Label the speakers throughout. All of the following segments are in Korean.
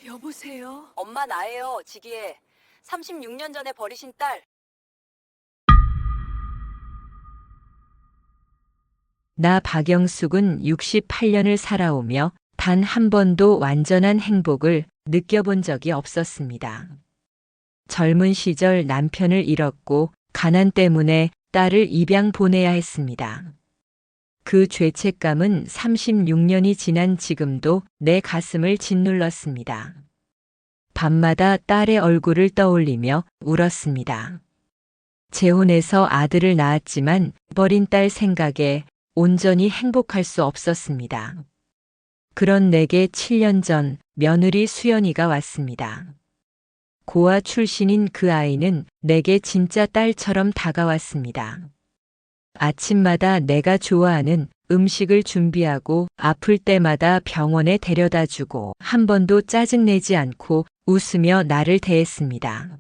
Speaker 1: 여보세요?
Speaker 2: 엄마 나예요, 지기애. 36년 전에 버리신 딸.
Speaker 3: 나 박영숙은 68년을 살아오며 단 한 번도 완전한 행복을 느껴본 적이 없었습니다. 젊은 시절 남편을 잃었고 가난 때문에 딸을 입양 보내야 했습니다. 그 죄책감은 36년이 지난 지금도 내 가슴을 짓눌렀습니다. 밤마다 딸의 얼굴을 떠올리며 울었습니다. 재혼해서 아들을 낳았지만 버린 딸 생각에 온전히 행복할 수 없었습니다. 그런 내게 7년 전 며느리 수연이가 왔습니다. 고아 출신인 그 아이는 내게 진짜 딸처럼 다가왔습니다. 아침마다 내가 좋아하는 음식을 준비하고 아플 때마다 병원에 데려다 주고 한 번도 짜증내지 않고 웃으며 나를 대했습니다.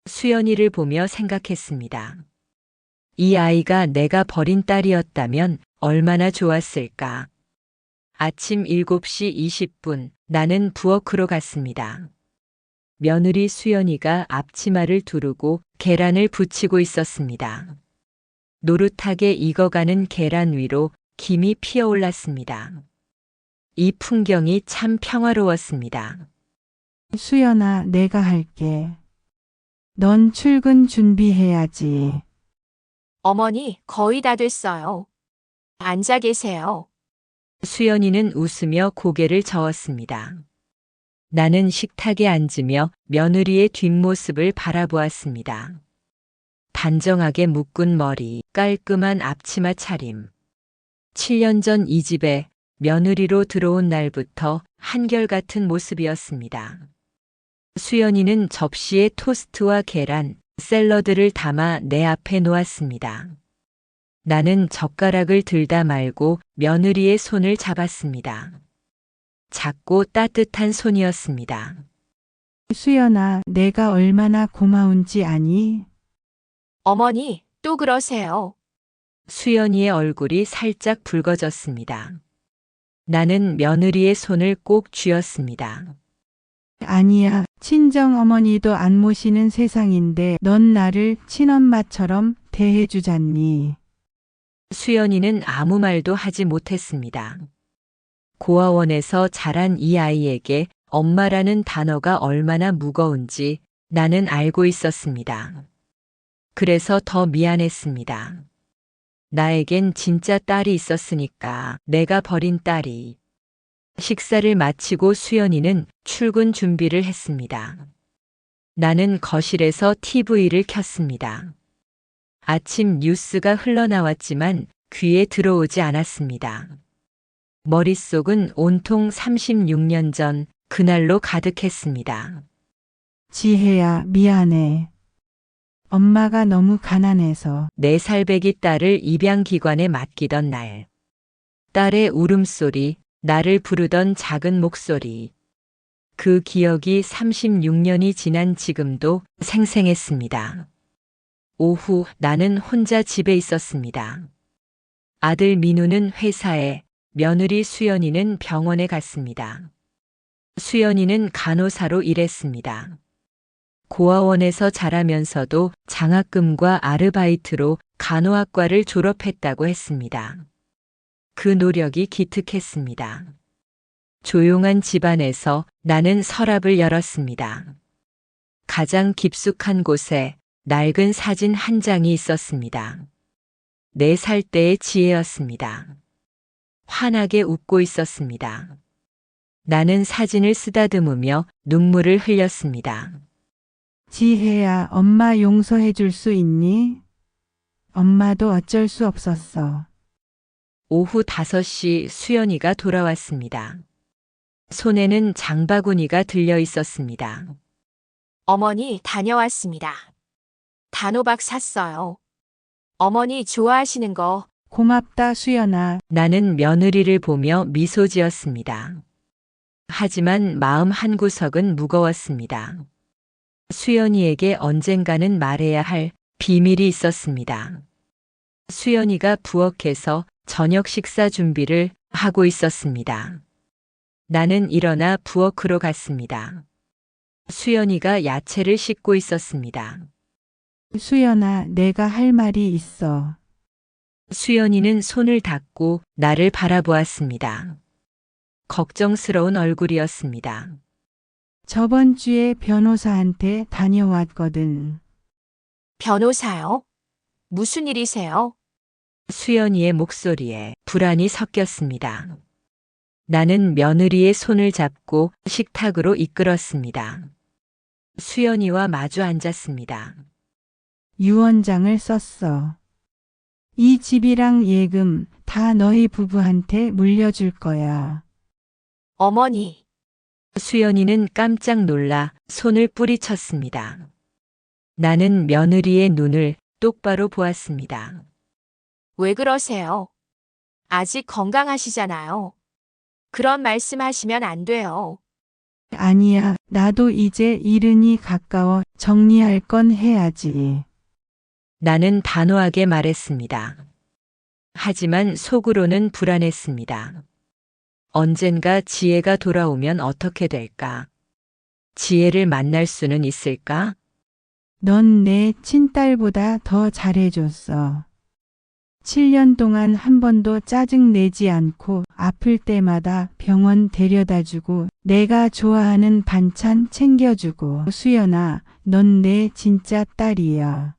Speaker 3: 수연이를 보며 생각했습니다. 이 아이가 내가 버린 딸이었다면 얼마나 좋았을까. 아침 7시 20분 나는 부엌으로 갔습니다. 며느리 수연이가 앞치마를 두르고 계란을 부치고 있었습니다. 노릇하게 익어가는 계란 위로 김이 피어올랐습니다. 이 풍경이 참 평화로웠습니다.
Speaker 4: 수연아, 내가 할게. 넌 출근 준비해야지.
Speaker 5: 어머니, 거의 다 됐어요. 앉아 계세요.
Speaker 3: 수연이는 웃으며 고개를 저었습니다. 나는 식탁에 앉으며 며느리의 뒷모습을 바라보았습니다. 단정하게 묶은 머리, 깔끔한 앞치마 차림. 7년 전 이 집에 며느리로 들어온 날부터 한결같은 모습이었습니다. 수연이는 접시에 토스트와 계란, 샐러드를 담아 내 앞에 놓았습니다. 나는 젓가락을 들다 말고 며느리의 손을 잡았습니다. 작고 따뜻한 손이었습니다.
Speaker 4: 수연아, 내가 얼마나 고마운지 아니?
Speaker 5: 어머니, 또 그러세요.
Speaker 3: 수연이의 얼굴이 살짝 붉어졌습니다. 나는 며느리의 손을 꼭 쥐었습니다.
Speaker 4: 아니야. 친정 어머니도 안 모시는 세상인데 넌 나를 친엄마처럼 대해주잖니.
Speaker 3: 수연이는 아무 말도 하지 못했습니다. 고아원에서 자란 이 아이에게 엄마라는 단어가 얼마나 무거운지 나는 알고 있었습니다. 그래서 더 미안했습니다. 나에겐 진짜 딸이 있었으니까, 내가 버린 딸이. 식사를 마치고 수연이는 출근 준비를 했습니다. 나는 거실에서 TV를 켰습니다. 아침 뉴스가 흘러나왔지만 귀에 들어오지 않았습니다. 머릿속은 온통 36년 전 그날로 가득했습니다.
Speaker 4: 지혜야, 미안해. 엄마가 너무 가난해서.
Speaker 3: 4살배기 딸을 입양기관에 맡기던 날. 딸의 울음소리, 나를 부르던 작은 목소리. 그 기억이 36년이 지난 지금도 생생했습니다. 오후 나는 혼자 집에 있었습니다. 아들 민우는 회사에, 며느리 수연이는 병원에 갔습니다. 수연이는 간호사로 일했습니다. 고아원에서 자라면서도 장학금과 아르바이트로 간호학과를 졸업했다고 했습니다. 그 노력이 기특했습니다. 조용한 집안에서 나는 서랍을 열었습니다. 가장 깊숙한 곳에 낡은 사진 한 장이 있었습니다. 4살 때의 지혜였습니다. 환하게 웃고 있었습니다. 나는 사진을 쓰다듬으며 눈물을 흘렸습니다.
Speaker 4: 지혜야, 엄마 용서해 줄 수 있니? 엄마도 어쩔 수 없었어.
Speaker 3: 오후 5시 수연이가 돌아왔습니다. 손에는 장바구니가 들려 있었습니다.
Speaker 5: 어머니, 다녀왔습니다. 단호박 샀어요. 어머니 좋아하시는 거.
Speaker 4: 고맙다, 수연아.
Speaker 3: 나는 며느리를 보며 미소 지었습니다. 하지만 마음 한구석은 무거웠습니다. 수연이에게 언젠가는 말해야 할 비밀이 있었습니다. 수연이가 부엌에서 저녁 식사 준비를 하고 있었습니다. 나는 일어나 부엌으로 갔습니다. 수연이가 야채를 씻고 있었습니다.
Speaker 4: 수연아, 내가 할 말이 있어.
Speaker 3: 수연이는 손을 닦고 나를 바라보았습니다. 걱정스러운 얼굴이었습니다.
Speaker 4: 저번 주에 변호사한테 다녀왔거든.
Speaker 5: 변호사요? 무슨 일이세요?
Speaker 3: 수연이의 목소리에 불안이 섞였습니다. 나는 며느리의 손을 잡고 식탁으로 이끌었습니다. 수연이와 마주 앉았습니다.
Speaker 4: 유언장을 썼어. 이 집이랑 예금 다 너희 부부한테 물려줄 거야.
Speaker 5: 어머니,
Speaker 3: 수연이는 깜짝 놀라 손을 뿌리쳤습니다. 나는 며느리의 눈을 똑바로 보았습니다.
Speaker 5: 왜 그러세요? 아직 건강하시잖아요. 그런 말씀하시면 안 돼요.
Speaker 4: 아니야, 나도 이제 이른이 가까워 정리할 건 해야지.
Speaker 3: 나는 단호하게 말했습니다. 하지만 속으로는 불안했습니다. 언젠가 지혜가 돌아오면 어떻게 될까? 지혜를 만날 수는 있을까?
Speaker 4: 넌 내 친딸보다 더 잘해줬어. 7년 동안 한 번도 짜증 내지 않고 아플 때마다 병원 데려다주고 내가 좋아하는 반찬 챙겨주고 수연아, 넌 내 진짜 딸이야.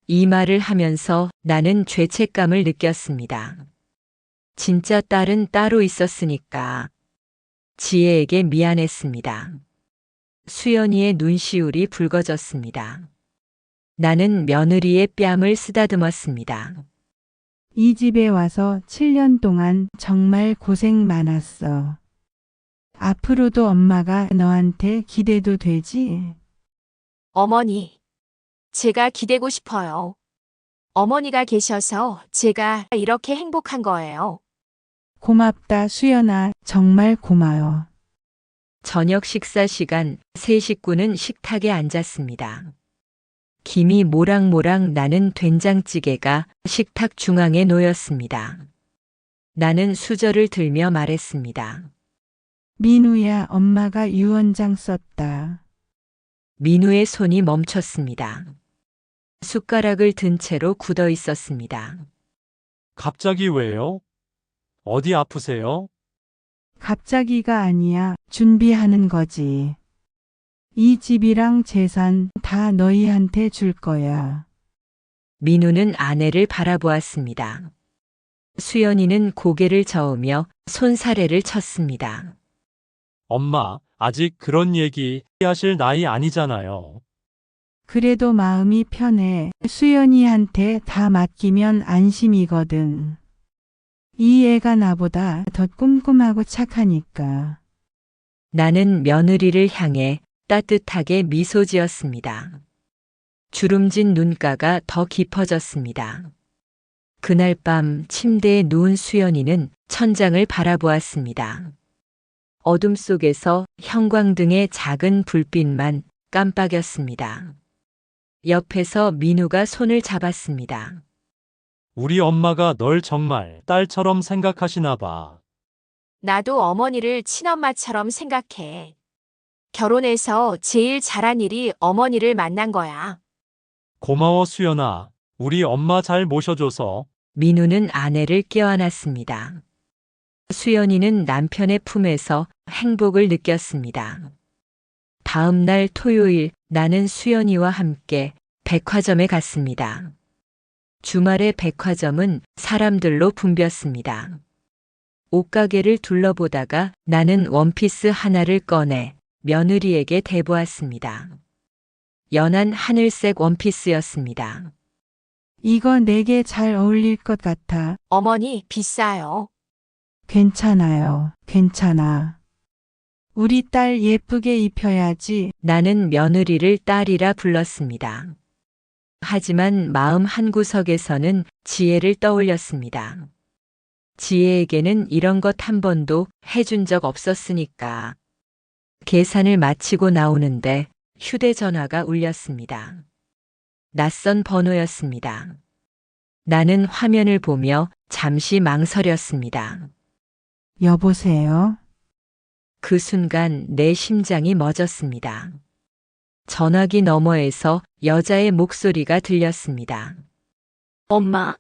Speaker 3: 이 말을 하면서 나는 죄책감을 느꼈습니다. 진짜 딸은 따로 있었으니까. 지혜에게 미안했습니다. 수연이의 눈시울이 붉어졌습니다. 나는 며느리의 뺨을 쓰다듬었습니다.
Speaker 4: 이 집에 와서 7년 동안 정말 고생 많았어. 앞으로도 엄마가 너한테 기대도 되지?
Speaker 5: 어머니, 제가 기대고 싶어요. 어머니가 계셔서 제가 이렇게 행복한 거예요.
Speaker 4: 고맙다, 수연아. 정말 고마워.
Speaker 3: 저녁 식사 시간 세 식구는 식탁에 앉았습니다. 김이 모락모락 나는 된장찌개가 식탁 중앙에 놓였습니다. 나는 수저를 들며 말했습니다.
Speaker 4: 민우야, 엄마가 유언장 썼다.
Speaker 3: 민우의 손이 멈췄습니다. 숟가락을 든 채로 굳어 있었습니다.
Speaker 1: 갑자기 왜요? 어디 아프세요?
Speaker 4: 갑자기가 아니야. 준비하는 거지. 이 집이랑 재산 다 너희한테 줄 거야.
Speaker 3: 민우는 아내를 바라보았습니다. 수연이는 고개를 저으며 손사래를 쳤습니다.
Speaker 1: 엄마, 아직 그런 얘기 하실 나이 아니잖아요.
Speaker 4: 그래도 마음이 편해. 수연이한테 다 맡기면 안심이거든. 이 애가 나보다 더 꼼꼼하고 착하니까.
Speaker 3: 나는 며느리를 향해 따뜻하게 미소 지었습니다. 주름진 눈가가 더 깊어졌습니다. 그날 밤 침대에 누운 수연이는 천장을 바라보았습니다. 어둠 속에서 형광등의 작은 불빛만 깜빡였습니다. 옆에서 민우가 손을 잡았습니다.
Speaker 1: 우리 엄마가 널 정말 딸처럼 생각하시나 봐.
Speaker 5: 나도 어머니를 친엄마처럼 생각해. 결혼해서 제일 잘한 일이 어머니를 만난 거야.
Speaker 1: 고마워, 수연아. 우리 엄마 잘 모셔줘서.
Speaker 3: 민우는 아내를 껴안았습니다. 수연이는 남편의 품에서 행복을 느꼈습니다. 다음 날 토요일 나는 수연이와 함께 백화점에 갔습니다. 주말에 백화점은 사람들로 붐볐습니다. 옷가게를 둘러보다가 나는 원피스 하나를 꺼내 며느리에게 대보았습니다. 연한 하늘색 원피스였습니다.
Speaker 4: 이거 내게 잘 어울릴 것 같아.
Speaker 5: 어머니, 비싸요.
Speaker 4: 괜찮아요. 괜찮아. 우리 딸 예쁘게 입혀야지.
Speaker 3: 나는 며느리를 딸이라 불렀습니다. 하지만 마음 한구석에서는 지혜를 떠올렸습니다. 지혜에게는 이런 것 한 번도 해준 적 없었으니까. 계산을 마치고 나오는데 휴대전화가 울렸습니다. 낯선 번호였습니다. 나는 화면을 보며 잠시 망설였습니다.
Speaker 4: 여보세요?
Speaker 3: 그 순간 내 심장이 멎었습니다. 전화기 너머에서 여자의 목소리가 들렸습니다.
Speaker 5: 엄마,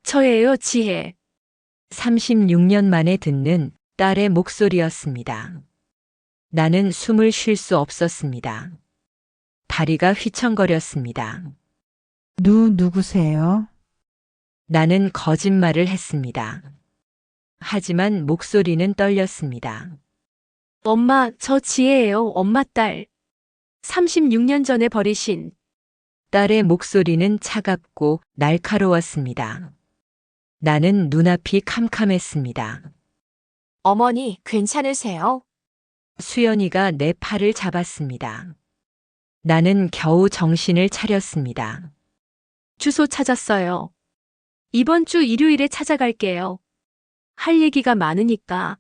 Speaker 5: 저예요, 지혜.
Speaker 3: 36년 만에 듣는 딸의 목소리였습니다. 나는 숨을 쉴 수 없었습니다. 다리가 휘청거렸습니다.
Speaker 4: 누구세요?
Speaker 3: 나는 거짓말을 했습니다. 하지만 목소리는 떨렸습니다.
Speaker 5: 엄마, 저 지혜예요, 엄마 딸. 36년 전에 버리신.
Speaker 3: 딸의 목소리는 차갑고 날카로웠습니다. 나는 눈앞이 캄캄했습니다.
Speaker 5: 어머니, 괜찮으세요?
Speaker 3: 수연이가 내 팔을 잡았습니다. 나는 겨우 정신을 차렸습니다.
Speaker 5: 주소 찾았어요. 이번 주 일요일에 찾아갈게요. 할 얘기가 많으니까.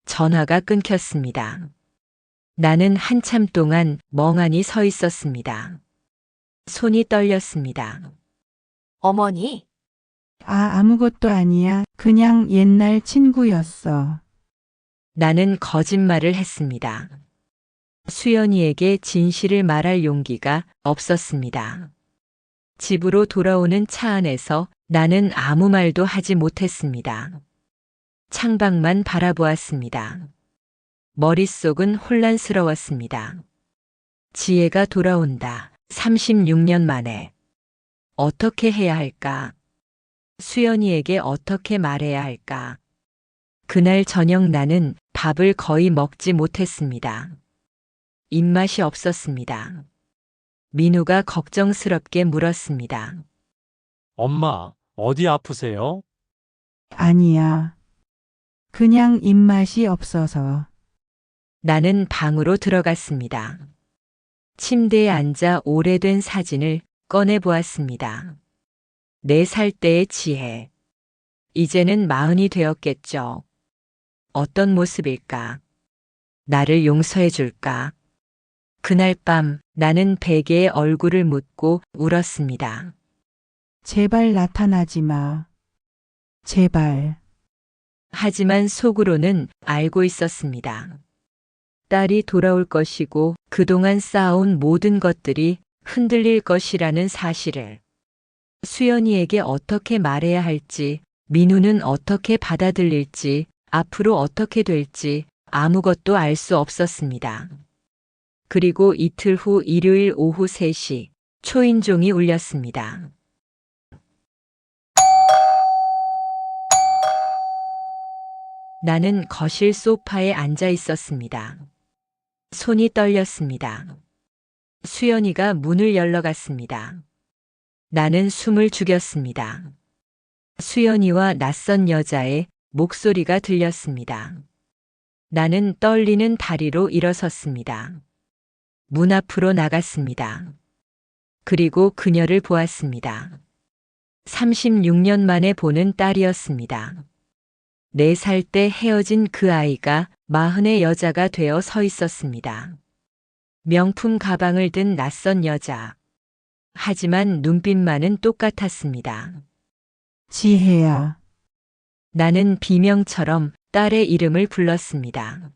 Speaker 3: 전화가 끊겼습니다. 나는 한참 동안 멍하니 서 있었습니다. 손이 떨렸습니다.
Speaker 5: 어머니,
Speaker 4: 아무것도 아니야. 그냥 옛날 친구였어.
Speaker 3: 나는 거짓말을 했습니다. 수연이에게 진실을 말할 용기가 없었습니다. 집으로 돌아오는 차 안에서 나는 아무 말도 하지 못했습니다. 창밖만 바라보았습니다. 머릿속은 혼란스러웠습니다. 지혜가 돌아온다. 36년 만에. 어떻게 해야 할까? 수연이에게 어떻게 말해야 할까? 그날 저녁 나는 밥을 거의 먹지 못했습니다. 입맛이 없었습니다. 민우가 걱정스럽게 물었습니다.
Speaker 1: 엄마, 어디 아프세요?
Speaker 4: 아니야. 그냥 입맛이 없어서.
Speaker 3: 나는 방으로 들어갔습니다. 침대에 앉아 오래된 사진을 꺼내 보았습니다. 4살 때의 지혜. 이제는 40이 되었겠죠. 어떤 모습일까? 나를 용서해 줄까? 그날 밤 나는 베개에 얼굴을 묻고 울었습니다.
Speaker 4: 제발 나타나지 마. 제발.
Speaker 3: 하지만 속으로는 알고 있었습니다. 딸이 돌아올 것이고 그동안 쌓아온 모든 것들이 흔들릴 것이라는 사실을. 수연이에게 어떻게 말해야 할지, 민우는 어떻게 받아들일지, 앞으로 어떻게 될지 아무것도 알 수 없었습니다. 그리고 이틀 후 일요일 오후 3시 초인종이 울렸습니다. 나는 거실 소파에 앉아 있었습니다. 손이 떨렸습니다. 수연이가 문을 열러갔습니다. 나는 숨을 죽였습니다. 수연이와 낯선 여자의 목소리가 들렸습니다. 나는 떨리는 다리로 일어섰습니다. 문 앞으로 나갔습니다. 그리고 그녀를 보았습니다. 36년 만에 보는 딸이었습니다. 4살 때 헤어진 그 아이가 40의 여자가 되어 서 있었습니다. 명품 가방을 든 낯선 여자. 하지만 눈빛만은 똑같았습니다.
Speaker 4: 지혜야.
Speaker 3: 나는 비명처럼 딸의 이름을 불렀습니다.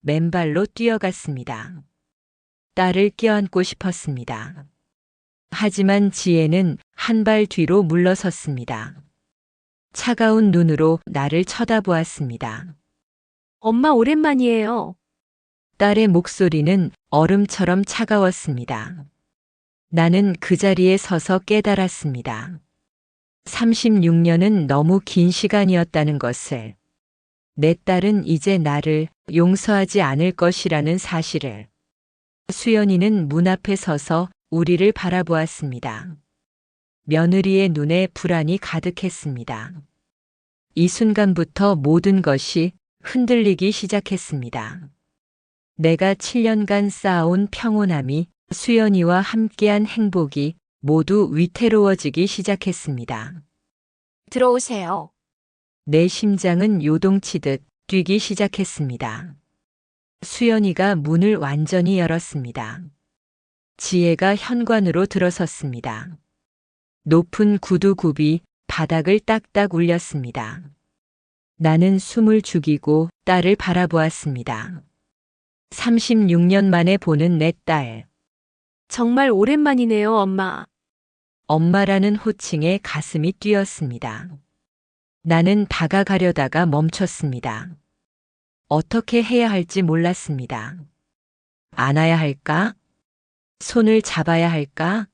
Speaker 3: 맨발로 뛰어갔습니다. 딸을 껴안고 싶었습니다. 하지만 지혜는 한 발 뒤로 물러섰습니다. 차가운 눈으로 나를 쳐다보았습니다.
Speaker 5: 엄마 오랜만이에요.
Speaker 3: 딸의 목소리는 얼음처럼 차가웠습니다. 나는 그 자리에 서서 깨달았습니다. 36년은 너무 긴 시간이었다는 것을. 내 딸은 이제 나를 용서하지 않을 것이라는 사실을. 수연이는 문 앞에 서서 우리를 바라보았습니다. 며느리의 눈에 불안이 가득했습니다. 이 순간부터 모든 것이 흔들리기 시작했습니다. 내가 7년간 쌓아온 평온함이 수연이와 함께한 행복이 모두 위태로워지기 시작했습니다.
Speaker 5: 들어오세요.
Speaker 3: 내 심장은 요동치듯 뛰기 시작했습니다. 수연이가 문을 완전히 열었습니다. 지혜가 현관으로 들어섰습니다. 높은 구두굽이 바닥을 딱딱 울렸습니다. 나는 숨을 죽이고 딸을 바라보았습니다. 36년 만에 보는 내 딸.
Speaker 5: 정말 오랜만이네요, 엄마.
Speaker 3: 엄마라는 호칭에 가슴이 뛰었습니다. 나는 다가가려다가 멈췄습니다. 어떻게 해야 할지 몰랐습니다. 안아야 할까? 손을 잡아야 할까?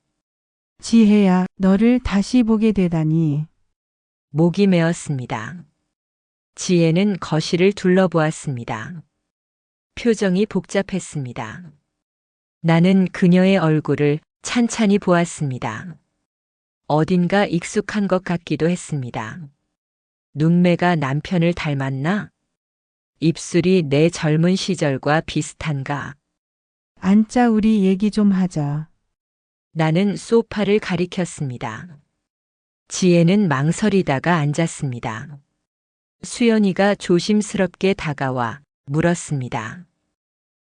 Speaker 4: 지혜야, 너를 다시 보게 되다니.
Speaker 3: 목이 메었습니다. 지혜는 거실을 둘러보았습니다. 표정이 복잡했습니다. 나는 그녀의 얼굴을 찬찬히 보았습니다. 어딘가 익숙한 것 같기도 했습니다. 눈매가 남편을 닮았나? 입술이 내 젊은 시절과 비슷한가?
Speaker 4: 앉자, 우리 얘기 좀 하자.
Speaker 3: 나는 소파를 가리켰습니다. 지혜는 망설이다가 앉았습니다. 수연이가 조심스럽게 다가와 물었습니다.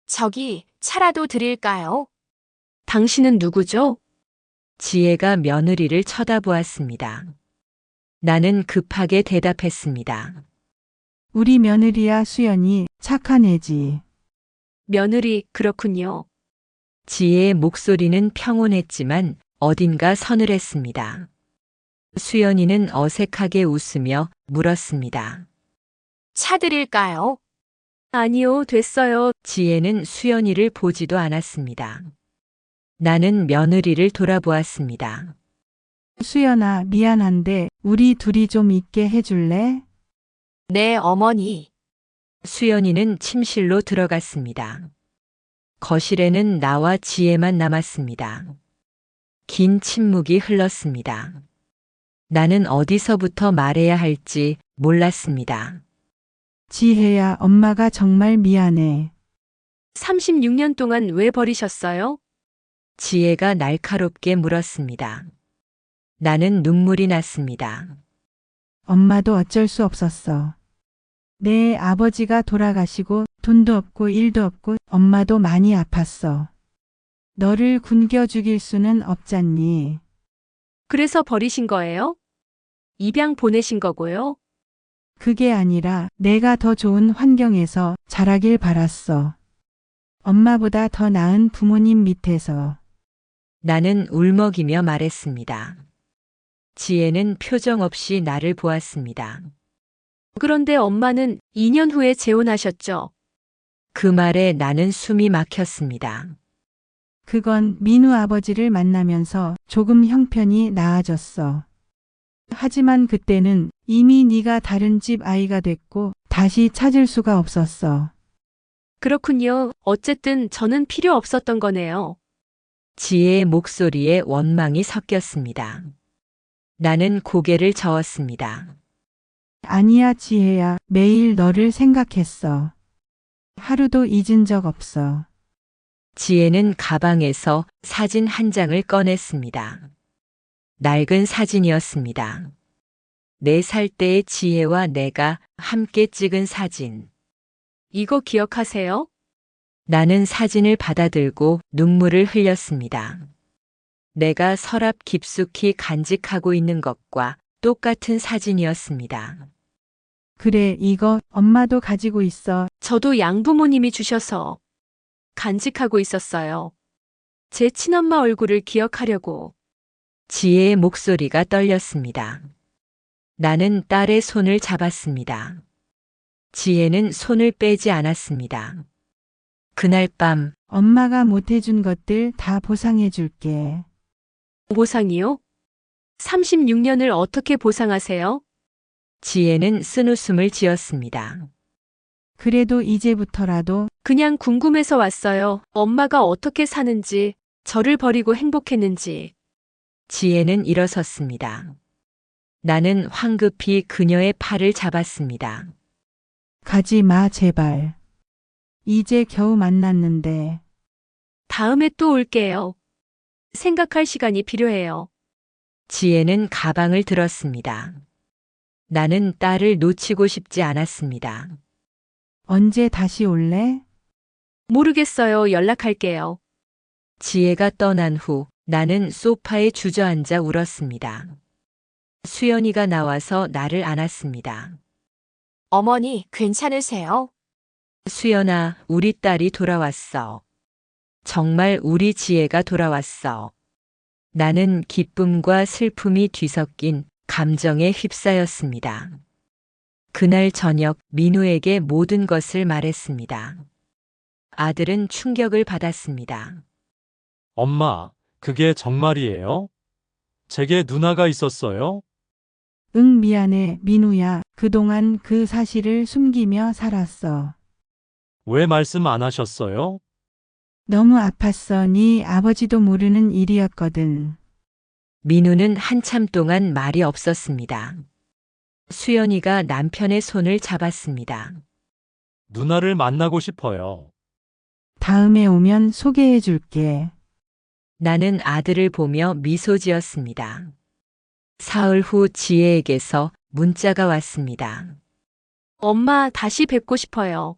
Speaker 5: 저기, 차라도 드릴까요? 당신은 누구죠?
Speaker 3: 지혜가 며느리를 쳐다보았습니다. 나는 급하게 대답했습니다.
Speaker 4: 우리 며느리야, 수연이. 착한 애지.
Speaker 5: 며느리, 그렇군요.
Speaker 3: 지혜의 목소리는 평온했지만 어딘가 서늘했습니다. 수연이는 어색하게 웃으며 물었습니다.
Speaker 5: 차 드릴까요? 아니요, 됐어요.
Speaker 3: 지혜는 수연이를 보지도 않았습니다. 나는 며느리를 돌아보았습니다.
Speaker 4: 수연아, 미안한데 우리 둘이 좀 있게 해줄래?
Speaker 5: 네, 어머니.
Speaker 3: 수연이는 침실로 들어갔습니다. 거실에는 나와 지혜만 남았습니다. 긴 침묵이 흘렀습니다. 나는 어디서부터 말해야 할지 몰랐습니다.
Speaker 4: 지혜야, 엄마가 정말 미안해.
Speaker 5: 36년 동안 왜 버리셨어요?
Speaker 3: 지혜가 날카롭게 물었습니다. 나는 눈물이 났습니다.
Speaker 4: 엄마도 어쩔 수 없었어. 내 아버지가 돌아가시고 돈도 없고 일도 없고 엄마도 많이 아팠어. 너를 굶겨 죽일 수는 없잖니.
Speaker 5: 그래서 버리신 거예요? 입양 보내신 거고요?
Speaker 4: 그게 아니라 내가 더 좋은 환경에서 자라길 바랐어. 엄마보다 더 나은 부모님 밑에서.
Speaker 3: 나는 울먹이며 말했습니다. 지혜는 표정 없이 나를 보았습니다.
Speaker 5: 그런데 엄마는 2년 후에 재혼하셨죠?
Speaker 3: 그 말에 나는 숨이 막혔습니다.
Speaker 4: 그건 민우 아버지를 만나면서 조금 형편이 나아졌어. 하지만 그때는 이미 네가 다른 집 아이가 됐고 다시 찾을 수가 없었어.
Speaker 5: 그렇군요. 어쨌든 저는 필요 없었던 거네요.
Speaker 3: 지혜의 목소리에 원망이 섞였습니다. 나는 고개를 저었습니다.
Speaker 4: 아니야, 지혜야. 매일 너를 생각했어. 하루도 잊은 적 없어.
Speaker 3: 지혜는 가방에서 사진 한 장을 꺼냈습니다. 낡은 사진이었습니다. 4살 때의 지혜와 내가 함께 찍은 사진.
Speaker 5: 이거 기억하세요?
Speaker 3: 나는 사진을 받아들고 눈물을 흘렸습니다. 내가 서랍 깊숙이 간직하고 있는 것과 똑같은 사진이었습니다.
Speaker 4: 그래, 이거 엄마도 가지고 있어.
Speaker 5: 저도 양부모님이 주셔서 간직하고 있었어요. 제 친엄마 얼굴을 기억하려고.
Speaker 3: 지혜의 목소리가 떨렸습니다. 나는 딸의 손을 잡았습니다. 지혜는 손을 빼지 않았습니다. 그날 밤
Speaker 4: 엄마가 못해준 것들 다 보상해 줄게.
Speaker 5: 보상이요? 36년을 어떻게 보상하세요?
Speaker 3: 지혜는 쓴웃음을 지었습니다.
Speaker 4: 그래도 이제부터라도
Speaker 5: 그냥 궁금해서 왔어요. 엄마가 어떻게 사는지, 저를 버리고 행복했는지.
Speaker 3: 지혜는 일어섰습니다. 나는 황급히 그녀의 팔을 잡았습니다.
Speaker 4: 가지 마, 제발. 이제 겨우 만났는데.
Speaker 5: 다음에 또 올게요. 생각할 시간이 필요해요.
Speaker 3: 지혜는 가방을 들었습니다. 나는 딸을 놓치고 싶지 않았습니다.
Speaker 4: 언제 다시 올래?
Speaker 5: 모르겠어요. 연락할게요.
Speaker 3: 지혜가 떠난 후 나는 소파에 주저앉아 울었습니다. 수연이가 나와서 나를 안았습니다.
Speaker 6: 어머니, 괜찮으세요?
Speaker 3: 수연아, 우리 딸이 돌아왔어. 정말 우리 지혜가 돌아왔어. 나는 기쁨과 슬픔이 뒤섞인 감정에 휩싸였습니다. 그날 저녁 민우에게 모든 것을 말했습니다. 아들은 충격을 받았습니다.
Speaker 1: 엄마, 그게 정말이에요? 제게 누나가 있었어요?
Speaker 4: 응, 미안해, 민우야. 그동안 그 사실을 숨기며 살았어.
Speaker 1: 왜 말씀 안 하셨어요?
Speaker 4: 너무 아팠어. 네 아버지도 모르는 일이었거든.
Speaker 3: 민우는 한참 동안 말이 없었습니다. 수연이가 남편의 손을 잡았습니다.
Speaker 1: 누나를 만나고 싶어요.
Speaker 4: 다음에 오면 소개해 줄게.
Speaker 3: 나는 아들을 보며 미소 지었습니다. 사흘 후 지혜에게서 문자가 왔습니다.
Speaker 5: 엄마 다시 뵙고 싶어요.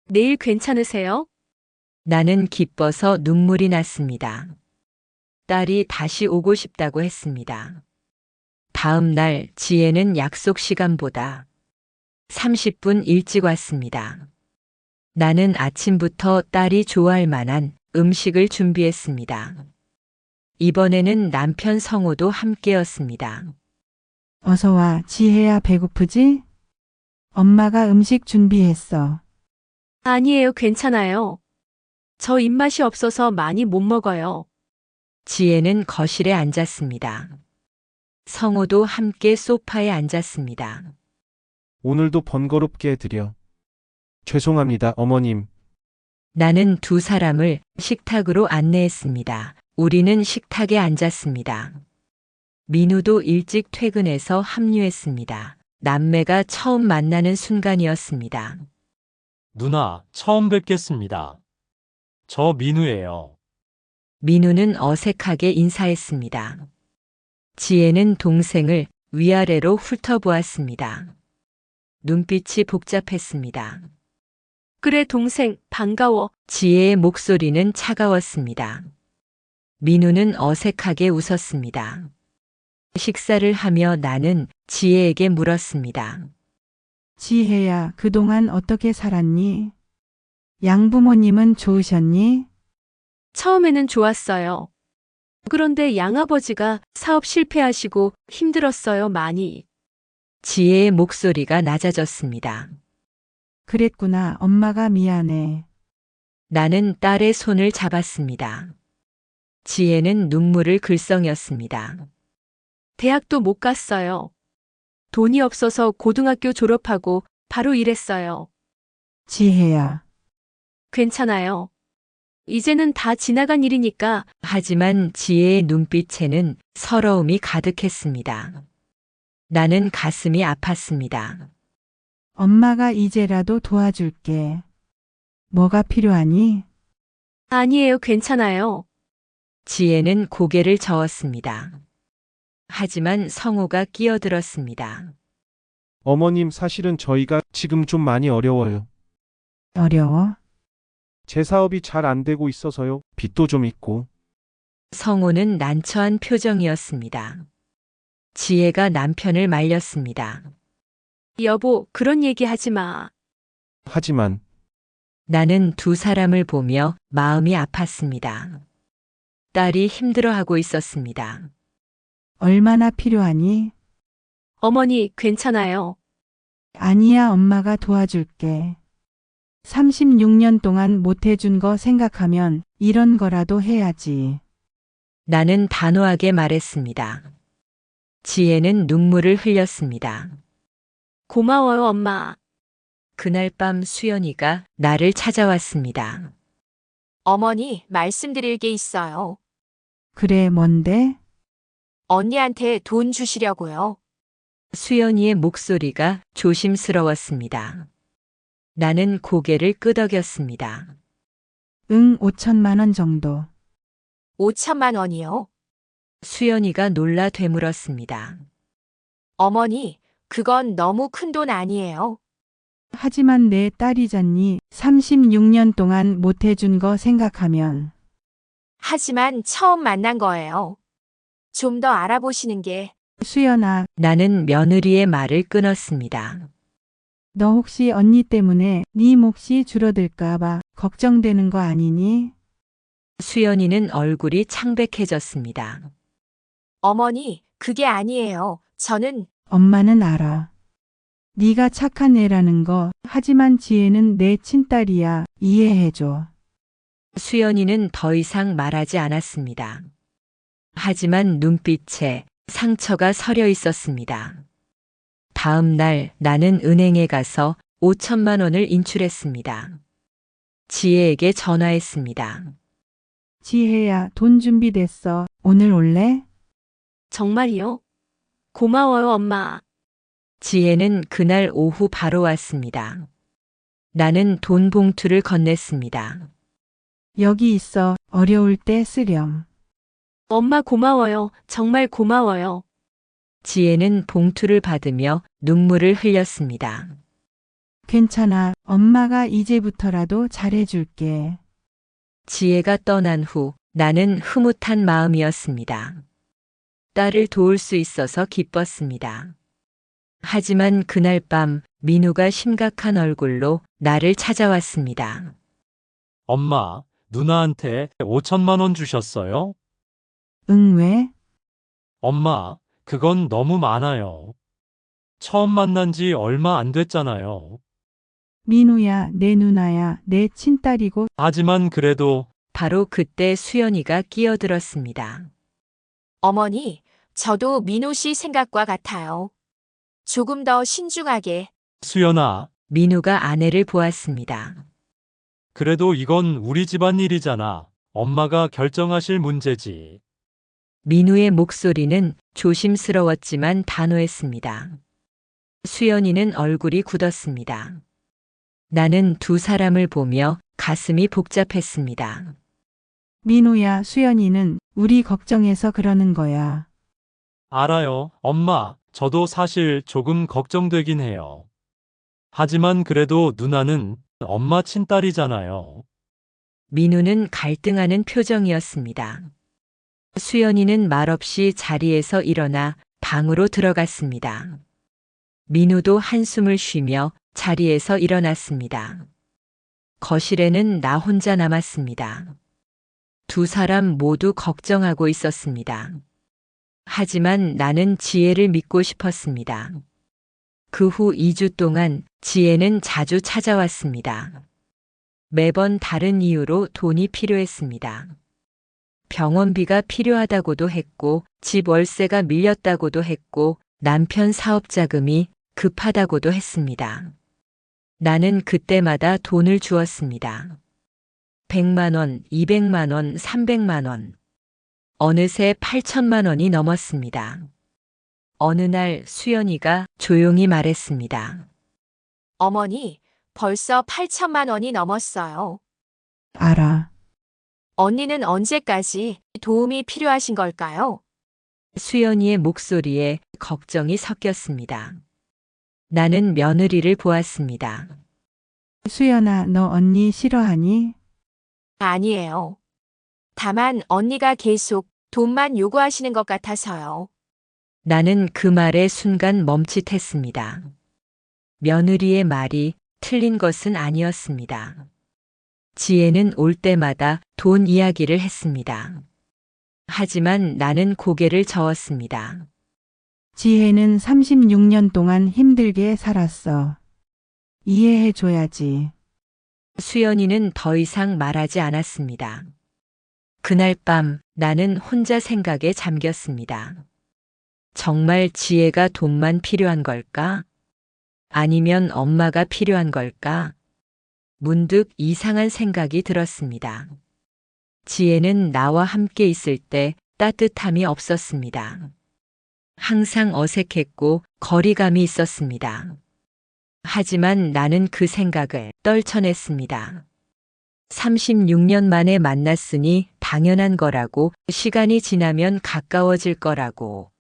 Speaker 5: 내일 괜찮으세요?
Speaker 3: 나는 기뻐서 눈물이 났습니다. 딸이 다시 오고 싶다고 했습니다. 다음 날 지혜는 약속 시간보다 30분 일찍 왔습니다. 나는 아침부터 딸이 좋아할 만한 음식을 준비했습니다. 이번에는 남편 성호도 함께였습니다.
Speaker 4: 어서 와, 지혜야, 배고프지? 엄마가 음식 준비했어.
Speaker 5: 아니에요, 괜찮아요. 저 입맛이 없어서 많이 못 먹어요.
Speaker 3: 지혜는 거실에 앉았습니다. 성호도 함께 소파에 앉았습니다.
Speaker 7: 오늘도 번거롭게 해드려. 죄송합니다, 어머님.
Speaker 3: 나는 두 사람을 식탁으로 안내했습니다. 우리는 식탁에 앉았습니다. 민우도 일찍 퇴근해서 합류했습니다. 남매가 처음 만나는 순간이었습니다.
Speaker 1: 누나, 처음 뵙겠습니다. 저 민우예요.
Speaker 3: 민우는 어색하게 인사했습니다. 지혜는 동생을 위아래로 훑어보았습니다. 눈빛이 복잡했습니다.
Speaker 5: 그래, 동생, 반가워.
Speaker 3: 지혜의 목소리는 차가웠습니다. 민우는 어색하게 웃었습니다. 식사를 하며 나는 지혜에게 물었습니다.
Speaker 4: 지혜야, 그동안 어떻게 살았니? 양부모님은 좋으셨니?
Speaker 5: 처음에는 좋았어요. 그런데 양아버지가 사업 실패하시고 힘들었어요, 많이.
Speaker 3: 지혜의 목소리가 낮아졌습니다.
Speaker 4: 그랬구나. 엄마가 미안해.
Speaker 3: 나는 딸의 손을 잡았습니다. 지혜는 눈물을 글썽였습니다.
Speaker 5: 대학도 못 갔어요. 돈이 없어서 고등학교 졸업하고 바로 일했어요.
Speaker 4: 지혜야,
Speaker 5: 괜찮아요. 이제는 다 지나간 일이니까.
Speaker 3: 하지만 지혜의 눈빛에는 서러움이 가득했습니다. 나는 가슴이 아팠습니다.
Speaker 4: 엄마가 이제라도 도와줄게. 뭐가 필요하니?
Speaker 5: 아니에요, 괜찮아요.
Speaker 3: 지혜는 고개를 저었습니다. 하지만 성호가 끼어들었습니다.
Speaker 7: 어머님, 사실은 저희가 지금 좀 많이 어려워요.
Speaker 4: 어려워?
Speaker 7: 제 사업이 잘 안 되고 있어서요. 빚도 좀 있고.
Speaker 3: 성호는 난처한 표정이었습니다. 지혜가 남편을 말렸습니다.
Speaker 5: 여보, 그런 얘기 하지 마.
Speaker 7: 하지만
Speaker 3: 나는 두 사람을 보며 마음이 아팠습니다. 딸이 힘들어하고 있었습니다.
Speaker 4: 얼마나 필요하니?
Speaker 5: 어머니, 괜찮아요.
Speaker 4: 아니야, 엄마가 도와줄게. 36년 동안 못 해준 거 생각하면 이런 거라도 해야지.
Speaker 3: 나는 단호하게 말했습니다. 지혜는 눈물을 흘렸습니다.
Speaker 5: 고마워요, 엄마.
Speaker 3: 그날 밤 수연이가 나를 찾아왔습니다.
Speaker 6: 어머니, 말씀드릴 게 있어요.
Speaker 4: 그래, 뭔데?
Speaker 6: 언니한테 돈 주시려고요.
Speaker 3: 수연이의 목소리가 조심스러웠습니다. 나는 고개를 끄덕였습니다.
Speaker 4: 응, 5천만 원 정도.
Speaker 6: 5천만 원이요.
Speaker 3: 수연이가 놀라 되물었습니다.
Speaker 6: 어머니, 그건 너무 큰 돈 아니에요.
Speaker 4: 하지만 내 딸이잖니. 36년 동안 못 해준 거 생각하면.
Speaker 6: 하지만 처음 만난 거예요. 좀 더 알아보시는 게.
Speaker 4: 수연아,
Speaker 3: 나는 며느리의 말을 끊었습니다.
Speaker 4: 너 혹시 언니 때문에 네 몫이 줄어들까봐 걱정되는 거 아니니?
Speaker 3: 수연이는 얼굴이 창백해졌습니다.
Speaker 6: 어머니, 그게 아니에요. 저는
Speaker 4: 엄마는 알아. 네가 착한 애라는 거. 하지만 지혜는 내 친딸이야. 이해해줘.
Speaker 3: 수연이는 더 이상 말하지 않았습니다. 하지만 눈빛에 상처가 서려 있었습니다. 다음 날 나는 은행에 가서 5천만 원을 인출했습니다. 지혜에게 전화했습니다.
Speaker 4: 지혜야, 돈 준비됐어. 오늘 올래?
Speaker 5: 정말요? 고마워요, 엄마.
Speaker 3: 지혜는 그날 오후 바로 왔습니다. 나는 돈 봉투를 건넸습니다.
Speaker 4: 여기 있어. 어려울 때 쓰렴.
Speaker 5: 엄마 고마워요. 정말 고마워요.
Speaker 3: 지혜는 봉투를 받으며 눈물을 흘렸습니다.
Speaker 4: 괜찮아. 엄마가 이제부터라도 잘해줄게.
Speaker 3: 지혜가 떠난 후 나는 흐뭇한 마음이었습니다. 딸을 도울 수 있어서 기뻤습니다. 하지만 그날 밤 민우가 심각한 얼굴로 나를 찾아왔습니다.
Speaker 1: 엄마, 누나한테 5천만 원 주셨어요?
Speaker 4: 응, 왜?
Speaker 1: 엄마, 그건 너무 많아요. 처음 만난 지 얼마 안 됐잖아요.
Speaker 4: 민우야, 내 누나야. 내 친딸이고.
Speaker 1: 하지만 그래도
Speaker 3: 바로 그때 수연이가 끼어들었습니다.
Speaker 6: 어머니, 저도 민호 씨 생각과 같아요. 조금 더 신중하게.
Speaker 1: 수연아,
Speaker 3: 민우가 아내를 보았습니다.
Speaker 1: 그래도 이건 우리 집안 일이잖아. 엄마가 결정하실 문제지.
Speaker 3: 민우의 목소리는 조심스러웠지만 단호했습니다. 수연이는 얼굴이 굳었습니다. 나는 두 사람을 보며 가슴이 복잡했습니다.
Speaker 4: 민우야, 수연이는 우리 걱정해서 그러는 거야.
Speaker 1: 알아요, 엄마. 저도 사실 조금 걱정되긴 해요. 하지만 그래도 누나는 엄마 친딸이잖아요.
Speaker 3: 민우는 갈등하는 표정이었습니다. 수연이는 말없이 자리에서 일어나 방으로 들어갔습니다. 민우도 한숨을 쉬며 자리에서 일어났습니다. 거실에는 나 혼자 남았습니다. 두 사람 모두 걱정하고 있었습니다. 하지만 나는 지혜를 믿고 싶었습니다. 그 후 2주 동안 지혜는 자주 찾아왔습니다. 매번 다른 이유로 돈이 필요했습니다. 병원비가 필요하다고도 했고, 집 월세가 밀렸다고도 했고, 남편 사업 자금이 급하다고도 했습니다. 나는 그때마다 돈을 주었습니다. 100만 원, 200만 원, 300만 원. 어느새 8천만 원이 넘었습니다. 어느 날 수연이가 조용히 말했습니다.
Speaker 6: 어머니, 벌써 8천만 원이 넘었어요.
Speaker 4: 알아.
Speaker 6: 언니는 언제까지 도움이 필요하신 걸까요?
Speaker 3: 수연이의 목소리에 걱정이 섞였습니다. 나는 며느리를 보았습니다.
Speaker 4: 수연아, 너 언니 싫어하니?
Speaker 6: 아니에요. 다만 언니가 계속 돈만 요구하시는 것 같아서요.
Speaker 3: 나는 그 말에 순간 멈칫했습니다. 며느리의 말이 틀린 것은 아니었습니다. 지혜는 올 때마다 돈 이야기를 했습니다. 하지만 나는 고개를 저었습니다.
Speaker 4: 지혜는 36년 동안 힘들게 살았어. 이해해줘야지.
Speaker 3: 수연이는 더 이상 말하지 않았습니다. 그날 밤 나는 혼자 생각에 잠겼습니다. 정말 지혜가 돈만 필요한 걸까? 아니면 엄마가 필요한 걸까? 문득 이상한 생각이 들었습니다. 지혜는 나와 함께 있을 때 따뜻함이 없었습니다. 항상 어색했고 거리감이 있었습니다. 하지만 나는 그 생각을 떨쳐냈습니다. 36년 만에 만났으니 당연한 거라고, 시간이 지나면 가까워질 거라고.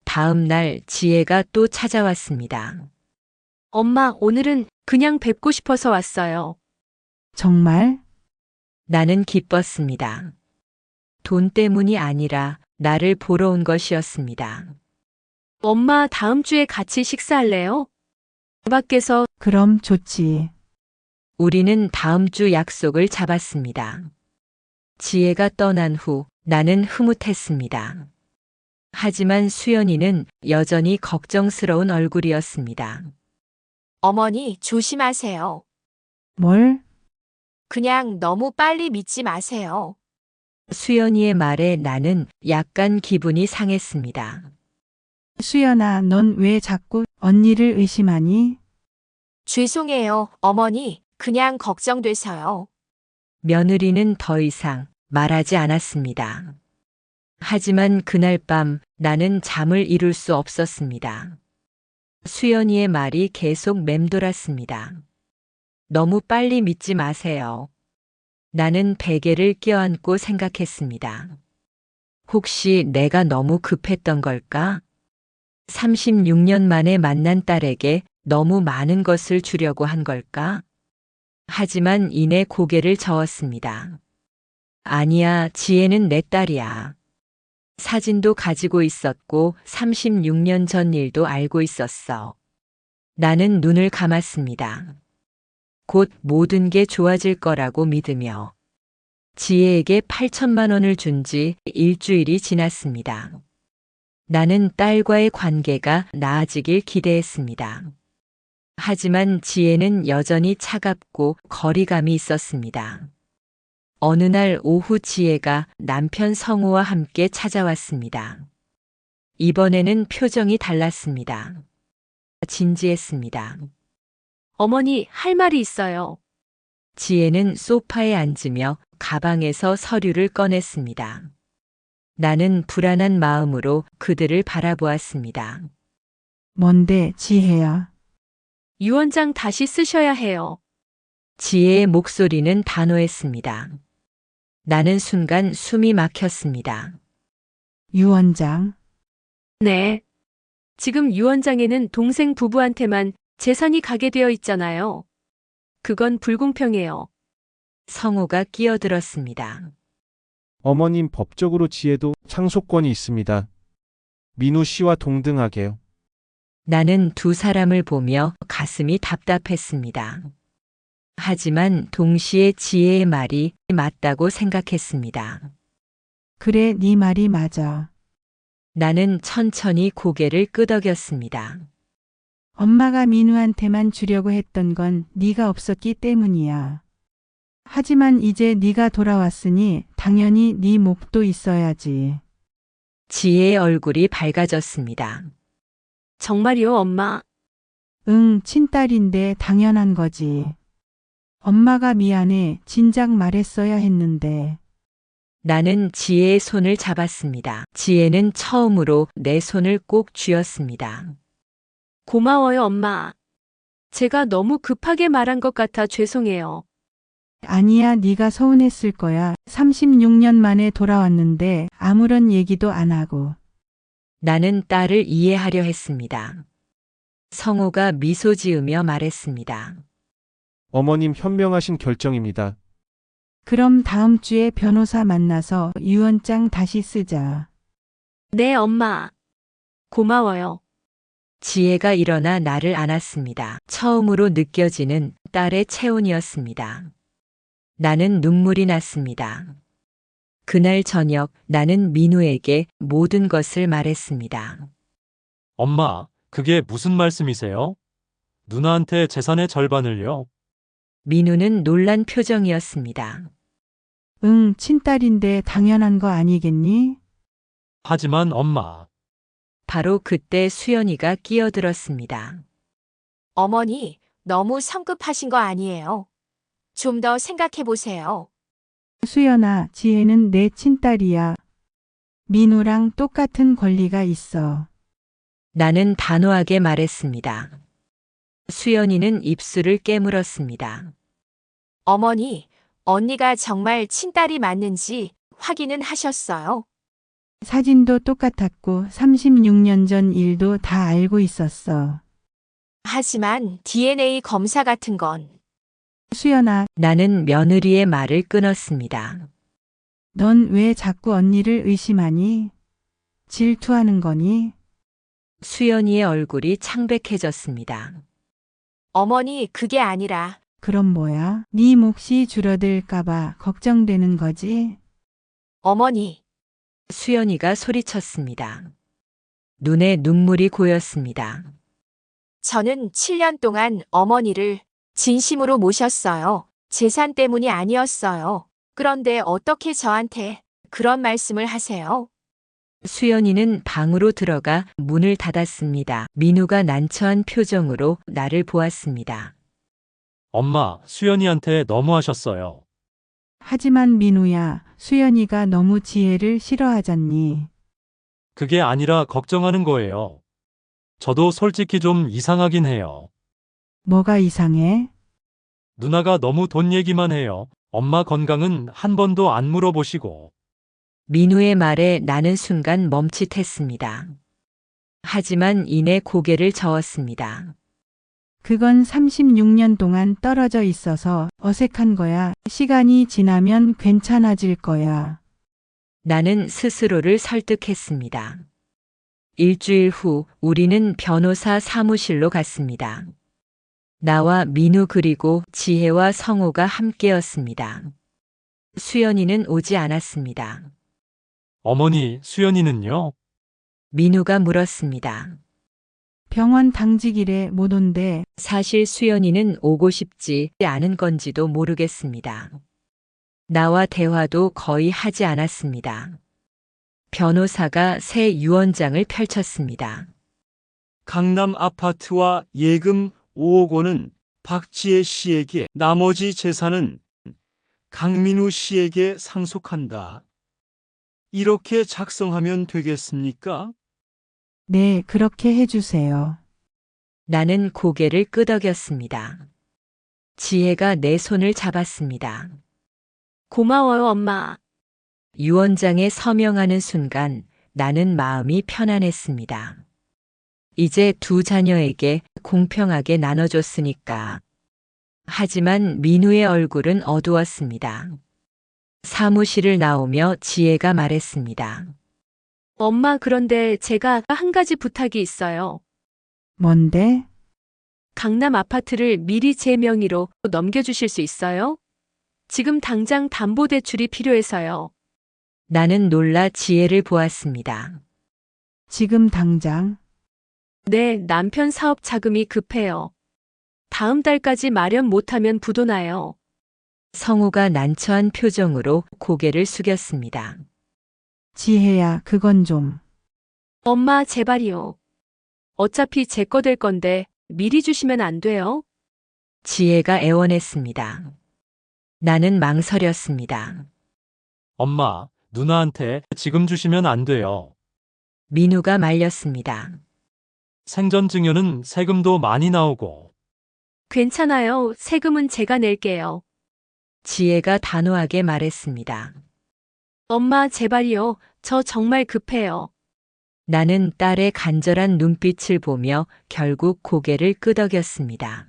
Speaker 3: 다음 날 지혜가 또 찾아왔습니다.
Speaker 5: 엄마, 오늘은 그냥 뵙고 싶어서 왔어요.
Speaker 4: 정말?
Speaker 3: 나는 기뻤습니다. 돈 때문이 아니라 나를 보러 온 것이었습니다.
Speaker 5: 엄마, 다음 주에 같이 식사할래요? 밖에서
Speaker 4: 그럼 좋지.
Speaker 3: 우리는 다음 주 약속을 잡았습니다. 지혜가 떠난 후 나는 흐뭇했습니다. 하지만 수연이는 여전히 걱정스러운 얼굴이었습니다.
Speaker 6: 어머니, 조심하세요.
Speaker 4: 뭘?
Speaker 6: 그냥 너무 빨리 믿지 마세요.
Speaker 3: 수연이의 말에 나는 약간 기분이 상했습니다.
Speaker 4: 수연아, 넌 왜 자꾸 언니를 의심하니?
Speaker 6: 죄송해요, 어머니. 그냥 걱정돼서요.
Speaker 3: 며느리는 더 이상 말하지 않았습니다. 하지만 그날 밤 나는 잠을 이룰 수 없었습니다. 수연이의 말이 계속 맴돌았습니다. 너무 빨리 믿지 마세요. 나는 베개를 껴안고 생각했습니다. 혹시 내가 너무 급했던 걸까? 36년 만에 만난 딸에게 너무 많은 것을 주려고 한 걸까? 하지만 이내 고개를 저었습니다. 아니야, 지혜는 내 딸이야. 사진도 가지고 있었고 36년 전 일도 알고 있었어. 나는 눈을 감았습니다. 곧 모든 게 좋아질 거라고 믿으며 지혜에게 8천만 원을 준 지 일주일이 지났습니다. 나는 딸과의 관계가 나아지길 기대했습니다. 하지만 지혜는 여전히 차갑고 거리감이 있었습니다. 어느 날 오후 지혜가 남편 성우와 함께 찾아왔습니다. 이번에는 표정이 달랐습니다. 진지했습니다.
Speaker 5: 어머니, 할 말이 있어요.
Speaker 3: 지혜는 소파에 앉으며 가방에서 서류를 꺼냈습니다. 나는 불안한 마음으로 그들을 바라보았습니다.
Speaker 4: 뭔데, 지혜야?
Speaker 5: 유언장 다시 쓰셔야 해요.
Speaker 3: 지혜의 목소리는 단호했습니다. 나는 순간 숨이 막혔습니다.
Speaker 4: 유언장.
Speaker 5: 네. 지금 유언장에는 동생 부부한테만 재산이 가게 되어 있잖아요. 그건 불공평해요.
Speaker 3: 성우가 끼어들었습니다.
Speaker 7: 어머님 법적으로 지혜도 상속권이 있습니다. 민우 씨와 동등하게요.
Speaker 3: 나는 두 사람을 보며 가슴이 답답했습니다. 하지만 동시에 지혜의 말이 맞다고 생각했습니다.
Speaker 4: 그래, 네 말이 맞아.
Speaker 3: 나는 천천히 고개를 끄덕였습니다.
Speaker 4: 엄마가 민우한테만 주려고 했던 건 네가 없었기 때문이야. 하지만 이제 네가 돌아왔으니 당연히 네 몫도 있어야지.
Speaker 3: 지혜의 얼굴이 밝아졌습니다.
Speaker 5: 정말이요, 엄마?
Speaker 4: 응, 친딸인데 당연한 거지. 엄마가 미안해. 진작 말했어야 했는데.
Speaker 3: 나는 지혜의 손을 잡았습니다. 지혜는 처음으로 내 손을 꼭 쥐었습니다.
Speaker 5: 고마워요, 엄마. 제가 너무 급하게 말한 것 같아 죄송해요.
Speaker 4: 아니야, 네가 서운했을 거야. 36년 만에 돌아왔는데 아무런 얘기도 안 하고.
Speaker 3: 나는 딸을 이해하려 했습니다. 성우가 미소 지으며 말했습니다.
Speaker 7: 어머님 현명하신 결정입니다.
Speaker 4: 그럼 다음 주에 변호사 만나서 유언장 다시 쓰자.
Speaker 5: 네, 엄마. 고마워요.
Speaker 3: 지혜가 일어나 나를 안았습니다. 처음으로 느껴지는 딸의 체온이었습니다. 나는 눈물이 났습니다. 그날 저녁 나는 민우에게 모든 것을 말했습니다.
Speaker 1: 엄마, 그게 무슨 말씀이세요? 누나한테 재산의 절반을요?
Speaker 3: 민우는 놀란 표정이었습니다.
Speaker 4: 응, 친딸인데 당연한 거 아니겠니?
Speaker 1: 하지만 엄마,
Speaker 3: 바로 그때 수연이가 끼어들었습니다.
Speaker 6: 어머니, 너무 성급하신 거 아니에요? 좀 더 생각해 보세요.
Speaker 4: 수연아, 지혜는 내 친딸이야. 민우랑 똑같은 권리가 있어.
Speaker 3: 나는 단호하게 말했습니다. 수연이는 입술을 깨물었습니다.
Speaker 6: 어머니, 언니가 정말 친딸이 맞는지 확인은 하셨어요?
Speaker 4: 사진도 똑같았고 36년 전 일도 다 알고 있었어.
Speaker 6: 하지만 DNA 검사 같은 건
Speaker 4: 수연아,
Speaker 3: 나는 며느리의 말을 끊었습니다.
Speaker 4: 넌 왜 자꾸 언니를 의심하니? 질투하는 거니?
Speaker 3: 수연이의 얼굴이 창백해졌습니다.
Speaker 6: 어머니, 그게 아니라
Speaker 4: 그럼 뭐야? 네 몫이 줄어들까봐 걱정되는 거지?
Speaker 6: 어머니,
Speaker 3: 수연이가 소리쳤습니다. 눈에 눈물이 고였습니다.
Speaker 6: 저는 7년 동안 어머니를 진심으로 모셨어요. 재산 때문이 아니었어요. 그런데 어떻게 저한테 그런 말씀을 하세요?
Speaker 3: 수연이는 방으로 들어가 문을 닫았습니다. 민우가 난처한 표정으로 나를 보았습니다.
Speaker 1: 엄마, 수연이한테 너무하셨어요.
Speaker 4: 하지만 민우야, 수연이가 너무 지혜를 싫어하잖니.
Speaker 1: 그게 아니라 걱정하는 거예요. 저도 솔직히 좀 이상하긴 해요.
Speaker 4: 뭐가 이상해?
Speaker 1: 누나가 너무 돈 얘기만 해요. 엄마 건강은 한 번도 안 물어보시고.
Speaker 3: 민우의 말에 나는 순간 멈칫했습니다. 하지만 이내 고개를 저었습니다.
Speaker 4: 그건 36년 동안 떨어져 있어서 어색한 거야. 시간이 지나면 괜찮아질 거야.
Speaker 3: 나는 스스로를 설득했습니다. 일주일 후 우리는 변호사 사무실로 갔습니다. 나와 민우 그리고 지혜와 성호가 함께였습니다. 수연이는 오지 않았습니다.
Speaker 1: 어머니, 수연이는요?
Speaker 3: 민우가 물었습니다.
Speaker 4: 병원 당직일에 못 온대.
Speaker 3: 사실 수연이는 오고 싶지 않은 건지도 모르겠습니다. 나와 대화도 거의 하지 않았습니다. 변호사가 새 유언장을 펼쳤습니다.
Speaker 8: 강남 아파트와 예금 5억 원은 박지혜 씨에게, 나머지 재산은 강민우 씨에게 상속한다. 이렇게 작성하면 되겠습니까?
Speaker 4: 네, 그렇게 해주세요.
Speaker 3: 나는 고개를 끄덕였습니다. 지혜가 내 손을 잡았습니다.
Speaker 5: 고마워요, 엄마.
Speaker 3: 유언장에 서명하는 순간 나는 마음이 편안했습니다. 이제 두 자녀에게 공평하게 나눠줬으니까. 하지만 민우의 얼굴은 어두웠습니다. 사무실을 나오며 지혜가 말했습니다.
Speaker 5: 엄마, 그런데 제가 한 가지 부탁이 있어요.
Speaker 4: 뭔데?
Speaker 5: 강남 아파트를 미리 제 명의로 넘겨주실 수 있어요? 지금 당장 담보대출이 필요해서요.
Speaker 3: 나는 놀라 지혜를 보았습니다.
Speaker 4: 지금 당장?
Speaker 5: 네, 남편 사업 자금이 급해요. 다음 달까지 마련 못하면 부도나요.
Speaker 3: 성우가 난처한 표정으로 고개를 숙였습니다.
Speaker 4: 지혜야, 그건 좀.
Speaker 5: 엄마, 제발이요. 어차피 제 거 될 건데 미리 주시면 안 돼요?
Speaker 3: 지혜가 애원했습니다. 나는 망설였습니다.
Speaker 1: 엄마, 누나한테 지금 주시면 안 돼요.
Speaker 3: 민우가 말렸습니다.
Speaker 1: 생전 증여는 세금도 많이 나오고.
Speaker 5: 괜찮아요. 세금은 제가 낼게요.
Speaker 3: 지혜가 단호하게 말했습니다.
Speaker 5: 엄마, 제발이요. 저 정말 급해요.
Speaker 3: 나는 딸의 간절한 눈빛을 보며 결국 고개를 끄덕였습니다.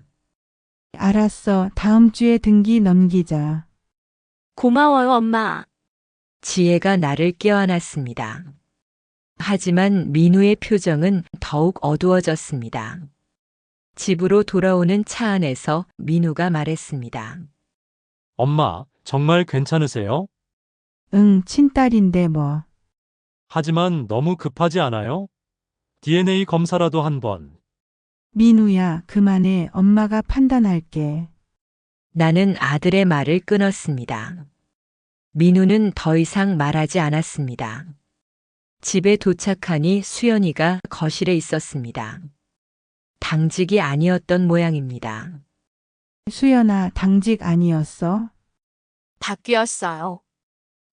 Speaker 4: 알았어. 다음 주에 등기 넘기자.
Speaker 5: 고마워요, 엄마.
Speaker 3: 지혜가 나를 껴안았습니다. 하지만 민우의 표정은 더욱 어두워졌습니다. 집으로 돌아오는 차 안에서 민우가 말했습니다.
Speaker 1: 엄마, 정말 괜찮으세요?
Speaker 4: 응, 친딸인데 뭐.
Speaker 1: 하지만 너무 급하지 않아요? DNA 검사라도 한번.
Speaker 4: 민우야, 그만해. 엄마가 판단할게.
Speaker 3: 나는 아들의 말을 끊었습니다. 민우는 더 이상 말하지 않았습니다. 집에 도착하니 수연이가 거실에 있었습니다. 당직이 아니었던 모양입니다.
Speaker 4: 수연아, 당직 아니었어?
Speaker 6: 바뀌었어요.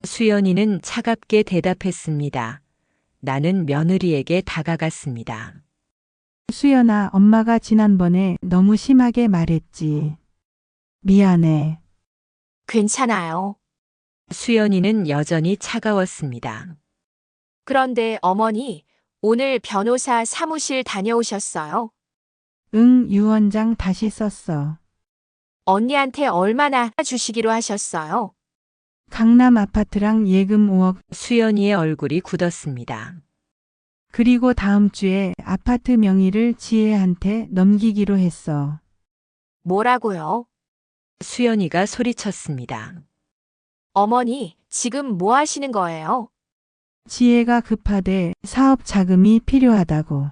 Speaker 3: 수연이는 차갑게 대답했습니다. 나는 며느리에게 다가갔습니다.
Speaker 4: 수연아, 엄마가 지난번에 너무 심하게 말했지. 미안해.
Speaker 6: 괜찮아요.
Speaker 3: 수연이는 여전히 차가웠습니다.
Speaker 6: 그런데 어머니, 오늘 변호사 사무실 다녀오셨어요?
Speaker 4: 응, 유언장 다시 썼어.
Speaker 6: 언니한테 얼마나 주시기로 하셨어요?
Speaker 4: 강남 아파트랑 예금 5억,
Speaker 3: 수연이의 얼굴이 굳었습니다.
Speaker 4: 그리고 다음 주에 아파트 명의를 지혜한테 넘기기로 했어.
Speaker 6: 뭐라고요?
Speaker 3: 수연이가 소리쳤습니다.
Speaker 6: 어머니, 지금 뭐 하시는 거예요?
Speaker 4: 지혜가 급하대 사업 자금이 필요하다고.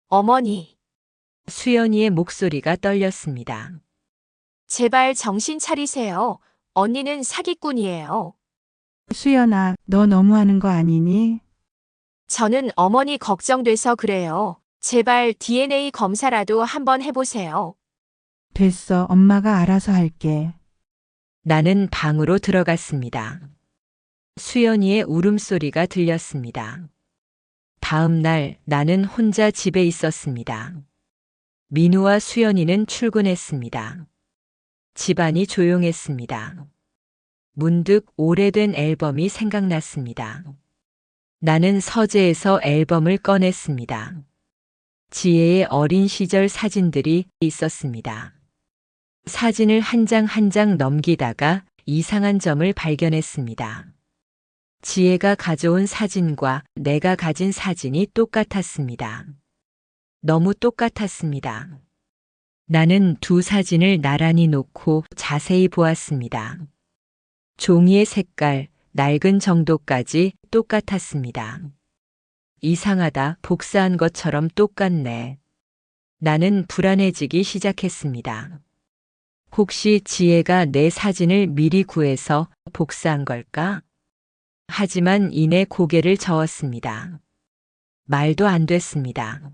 Speaker 6: 어머니,
Speaker 3: 수연이의 목소리가 떨렸습니다.
Speaker 6: 제발 정신 차리세요. 언니는 사기꾼이에요.
Speaker 4: 수연아, 너 너무하는 거 아니니?
Speaker 6: 저는 어머니 걱정돼서 그래요. 제발 DNA 검사라도 한번 해보세요.
Speaker 4: 됐어, 엄마가 알아서 할게.
Speaker 3: 나는 방으로 들어갔습니다. 수연이의 울음소리가 들렸습니다. 다음 날 나는 혼자 집에 있었습니다. 민우와 수연이는 출근했습니다. 집안이 조용했습니다. 문득 오래된 앨범이 생각났습니다. 나는 서재에서 앨범을 꺼냈습니다. 지혜의 어린 시절 사진들이 있었습니다. 사진을 한 장 한 장 넘기다가 이상한 점을 발견했습니다. 지혜가 가져온 사진과 내가 가진 사진이 똑같았습니다. 너무 똑같았습니다. 나는 두 사진을 나란히 놓고 자세히 보았습니다. 종이의 색깔, 낡은 정도까지 똑같았습니다. 이상하다, 복사한 것처럼 똑같네. 나는 불안해지기 시작했습니다. 혹시 지혜가 내 사진을 미리 구해서 복사한 걸까? 하지만 이내 고개를 저었습니다. 말도 안 됐습니다.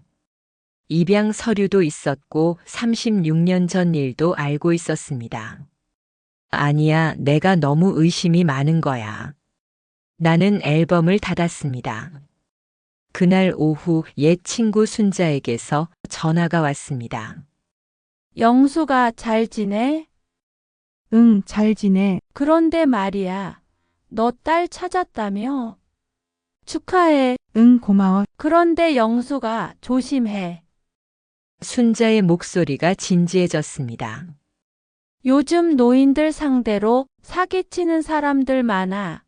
Speaker 3: 입양 서류도 있었고 36년 전 일도 알고 있었습니다. 아니야, 내가 너무 의심이 많은 거야. 나는 앨범을 닫았습니다. 그날 오후 옛 친구 순자에게서 전화가 왔습니다.
Speaker 9: 영수가 잘 지내?
Speaker 4: 응, 잘 지내.
Speaker 9: 그런데 말이야. 너 딸 찾았다며? 축하해.
Speaker 4: 응, 고마워.
Speaker 9: 그런데 영수가 조심해.
Speaker 3: 순자의 목소리가 진지해졌습니다.
Speaker 9: 요즘 노인들 상대로 사기치는 사람들 많아.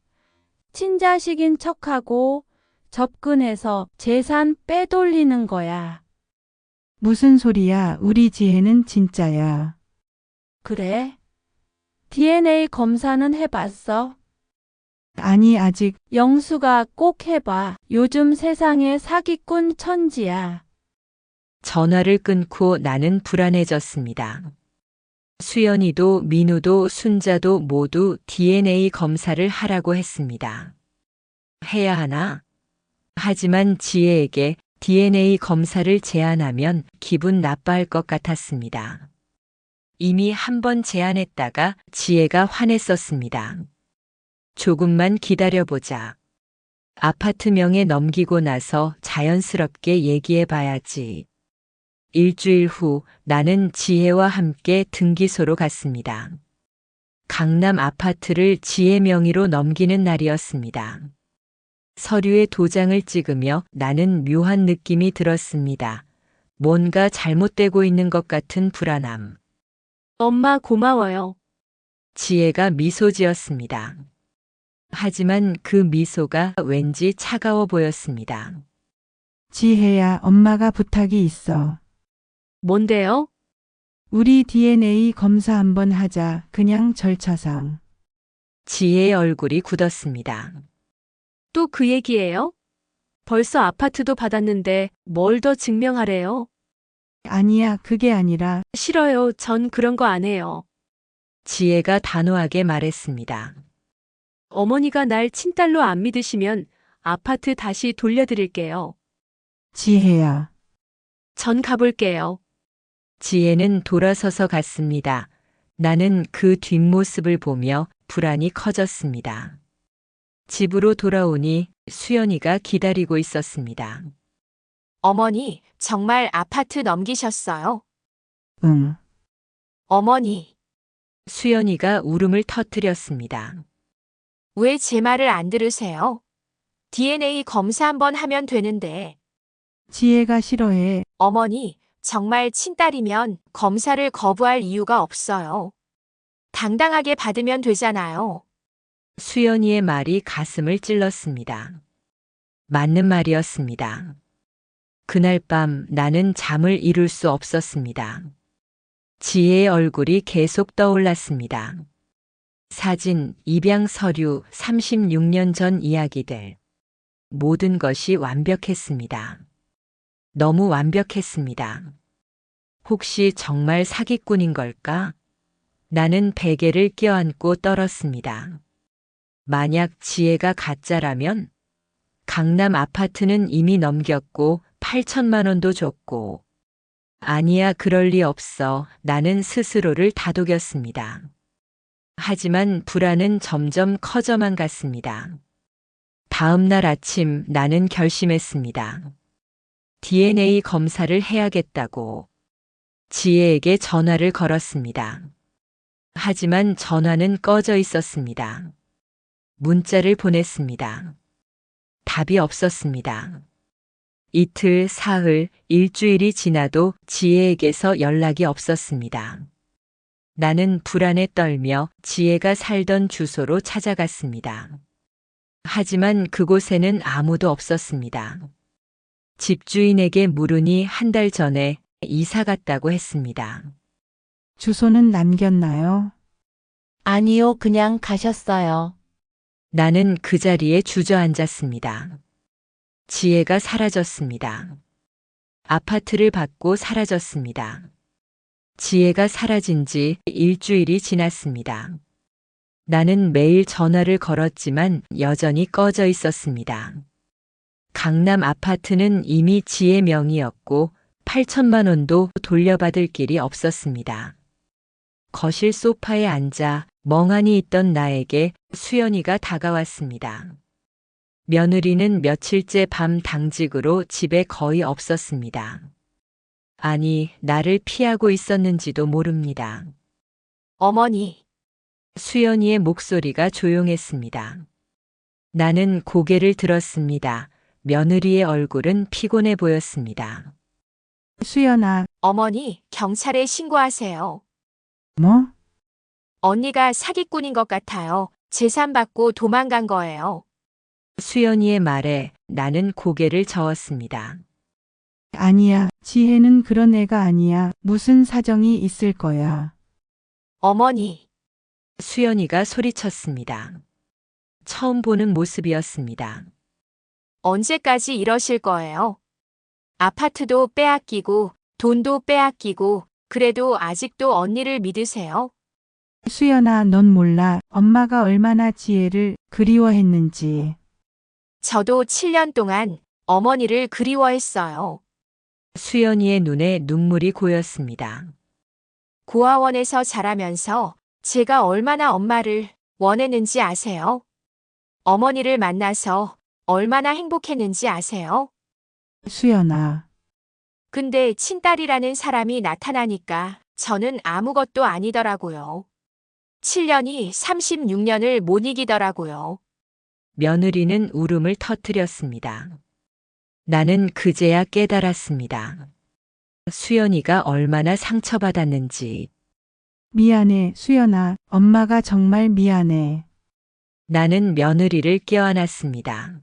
Speaker 9: 친자식인 척하고 접근해서 재산 빼돌리는 거야.
Speaker 4: 무슨 소리야? 우리 지혜는 진짜야.
Speaker 9: 그래? DNA 검사는 해봤어?
Speaker 4: 아니, 아직.
Speaker 9: 영수가 꼭 해봐. 요즘 세상에 사기꾼 천지야.
Speaker 3: 전화를 끊고 나는 불안해졌습니다. 수연이도 민우도 순자도 모두 DNA 검사를 하라고 했습니다. 해야 하나? 하지만 지혜에게 DNA 검사를 제안하면 기분 나빠할 것 같았습니다. 이미 한 번 제안했다가 지혜가 화냈었습니다. 조금만 기다려보자. 아파트명에 넘기고 나서 자연스럽게 얘기해 봐야지. 일주일 후 나는 지혜와 함께 등기소로 갔습니다. 강남 아파트를 지혜 명의로 넘기는 날이었습니다. 서류에 도장을 찍으며 나는 묘한 느낌이 들었습니다. 뭔가 잘못되고 있는 것 같은 불안함.
Speaker 5: 엄마 고마워요.
Speaker 3: 지혜가 미소 지었습니다. 하지만 그 미소가 왠지 차가워 보였습니다.
Speaker 4: 지혜야, 엄마가 부탁이 있어.
Speaker 5: 뭔데요?
Speaker 4: 우리 DNA 검사 한번 하자. 그냥 절차상.
Speaker 3: 지혜의 얼굴이 굳었습니다.
Speaker 5: 또 그 얘기예요? 벌써 아파트도 받았는데 뭘 더 증명하래요?
Speaker 4: 아니야, 그게 아니라
Speaker 5: 싫어요. 전 그런 거 안 해요.
Speaker 3: 지혜가 단호하게 말했습니다.
Speaker 5: 어머니가 날 친딸로 안 믿으시면 아파트 다시 돌려드릴게요.
Speaker 4: 지혜야.
Speaker 5: 전 가볼게요.
Speaker 3: 지혜는 돌아서서 갔습니다. 나는 그 뒷모습을 보며 불안이 커졌습니다. 집으로 돌아오니 수연이가 기다리고 있었습니다.
Speaker 6: 어머니, 정말 아파트 넘기셨어요?
Speaker 4: 응.
Speaker 6: 어머니,
Speaker 3: 수연이가 울음을 터뜨렸습니다.
Speaker 6: 왜 제 말을 안 들으세요? DNA 검사 한번 하면 되는데.
Speaker 4: 지혜가 싫어해.
Speaker 6: 어머니, 정말 친딸이면 검사를 거부할 이유가 없어요. 당당하게 받으면 되잖아요.
Speaker 3: 수연이의 말이 가슴을 찔렀습니다. 맞는 말이었습니다. 그날 밤 나는 잠을 이룰 수 없었습니다. 지혜의 얼굴이 계속 떠올랐습니다. 사진, 입양 서류, 36년 전 이야기들. 모든 것이 완벽했습니다. 너무 완벽했습니다. 혹시 정말 사기꾼인 걸까? 나는 베개를 껴안고 떨었습니다. 만약 지혜가 가짜라면 강남 아파트는 이미 넘겼고 8천만 원도 줬고. 아니야, 그럴 리 없어. 나는 스스로를 다독였습니다. 하지만 불안은 점점 커져만 갔습니다. 다음 날 아침 나는 결심했습니다. DNA 검사를 해야겠다고. 지혜에게 전화를 걸었습니다. 하지만 전화는 꺼져 있었습니다. 문자를 보냈습니다. 답이 없었습니다. 이틀, 사흘, 일주일이 지나도 지혜에게서 연락이 없었습니다. 나는 불안에 떨며 지혜가 살던 주소로 찾아갔습니다. 하지만 그곳에는 아무도 없었습니다. 집주인에게 물으니 한 달 전에 이사 갔다고 했습니다.
Speaker 4: 주소는 남겼나요?
Speaker 9: 아니요, 그냥 가셨어요.
Speaker 3: 나는 그 자리에 주저앉았습니다. 지혜가 사라졌습니다. 아파트를 받고 사라졌습니다. 지혜가 사라진 지 일주일이 지났습니다. 나는 매일 전화를 걸었지만 여전히 꺼져 있었습니다. 강남 아파트는 이미 지혜 명의였고 8천만 원도 돌려받을 길이 없었습니다. 거실 소파에 앉아 멍하니 있던 나에게 수연이가 다가왔습니다. 며느리는 며칠째 밤 당직으로 집에 거의 없었습니다. 아니, 나를 피하고 있었는지도 모릅니다.
Speaker 6: 어머니,
Speaker 3: 수연이의 목소리가 조용했습니다. 나는 고개를 들었습니다. 며느리의 얼굴은 피곤해 보였습니다.
Speaker 4: 수연아,
Speaker 6: 어머니, 경찰에 신고하세요.
Speaker 4: 뭐?
Speaker 6: 언니가 사기꾼인 것 같아요. 재산 받고 도망간 거예요.
Speaker 3: 수연이의 말에 나는 고개를 저었습니다.
Speaker 4: 아니야. 지혜는 그런 애가 아니야. 무슨 사정이 있을 거야.
Speaker 6: 어머니,
Speaker 3: 수연이가 소리쳤습니다. 처음 보는 모습이었습니다.
Speaker 6: 언제까지 이러실 거예요? 아파트도 빼앗기고, 돈도 빼앗기고, 그래도 아직도 언니를 믿으세요?
Speaker 4: 수연아, 넌 몰라. 엄마가 얼마나 지혜를 그리워했는지.
Speaker 6: 저도 7년 동안 어머니를 그리워했어요.
Speaker 3: 수연이의 눈에 눈물이 고였습니다.
Speaker 6: 고아원에서 자라면서 제가 얼마나 엄마를 원했는지 아세요? 어머니를 만나서 얼마나 행복했는지 아세요?
Speaker 4: 수연아,
Speaker 6: 근데 친딸이라는 사람이 나타나니까 저는 아무것도 아니더라고요. 7년이 36년을 못 이기더라고요.
Speaker 3: 며느리는 울음을 터뜨렸습니다. 나는 그제야 깨달았습니다. 수연이가 얼마나 상처받았는지.
Speaker 4: 미안해. 수연아, 엄마가 정말 미안해.
Speaker 3: 나는 며느리를 껴안았습니다.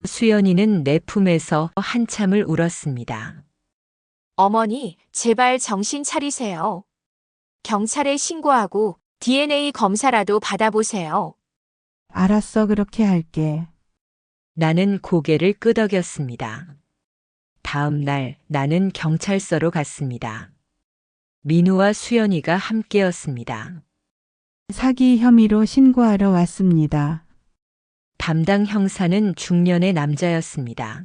Speaker 3: 수연이는 내 품에서 한참을 울었습니다.
Speaker 6: 어머니, 제발 정신 차리세요. 경찰에 신고하고 DNA 검사라도 받아보세요.
Speaker 4: 알았어, 그렇게 할게.
Speaker 3: 나는 고개를 끄덕였습니다. 다음 날 나는 경찰서로 갔습니다. 민우와 수연이가 함께였습니다.
Speaker 4: 사기 혐의로 신고하러 왔습니다.
Speaker 3: 담당 형사는 중년의 남자였습니다.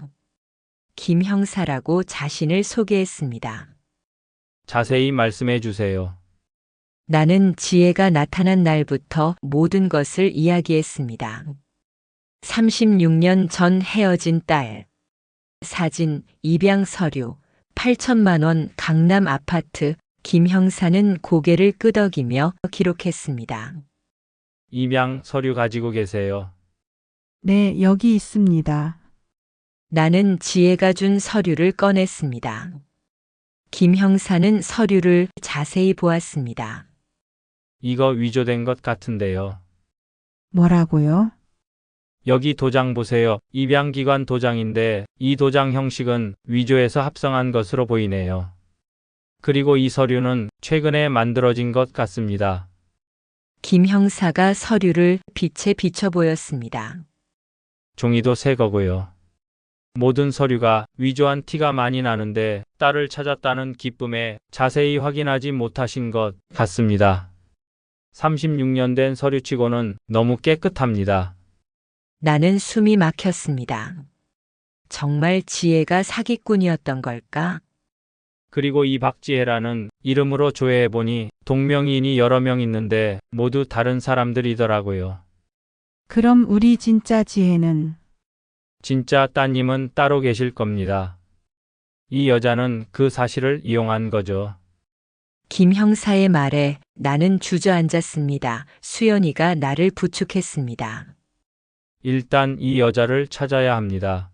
Speaker 3: 김 형사라고 자신을 소개했습니다.
Speaker 10: 자세히 말씀해 주세요.
Speaker 3: 나는 지혜가 나타난 날부터 모든 것을 이야기했습니다. 36년 전 헤어진 딸, 사진, 입양 서류, 8천만 원 강남 아파트. 김 형사는 고개를 끄덕이며 기록했습니다.
Speaker 10: 입양 서류 가지고 계세요.
Speaker 4: 네, 여기 있습니다.
Speaker 3: 나는 지혜가 준 서류를 꺼냈습니다. 김 형사는 서류를 자세히 보았습니다.
Speaker 10: 이거 위조된 것 같은데요.
Speaker 4: 뭐라고요?
Speaker 10: 여기 도장 보세요. 입양기관 도장인데 이 도장 형식은 위조해서 합성한 것으로 보이네요. 그리고 이 서류는 최근에 만들어진 것 같습니다.
Speaker 3: 김 형사가 서류를 빛에 비춰 보였습니다.
Speaker 10: 종이도 새 거고요. 모든 서류가 위조한 티가 많이 나는데 딸을 찾았다는 기쁨에 자세히 확인하지 못하신 것 같습니다. 36년 된 서류치고는 너무 깨끗합니다.
Speaker 3: 나는 숨이 막혔습니다. 정말 지혜가 사기꾼이었던 걸까?
Speaker 10: 그리고 이 박지혜라는 이름으로 조회해보니 동명이인이 여러 명 있는데 모두 다른 사람들이더라고요.
Speaker 4: 그럼 우리 진짜 지혜는
Speaker 10: 진짜 따님은 따로 계실 겁니다. 이 여자는 그 사실을 이용한 거죠.
Speaker 3: 김 형사의 말에 나는 주저앉았습니다. 수연이가 나를 부축했습니다.
Speaker 10: 일단 이 여자를 찾아야 합니다.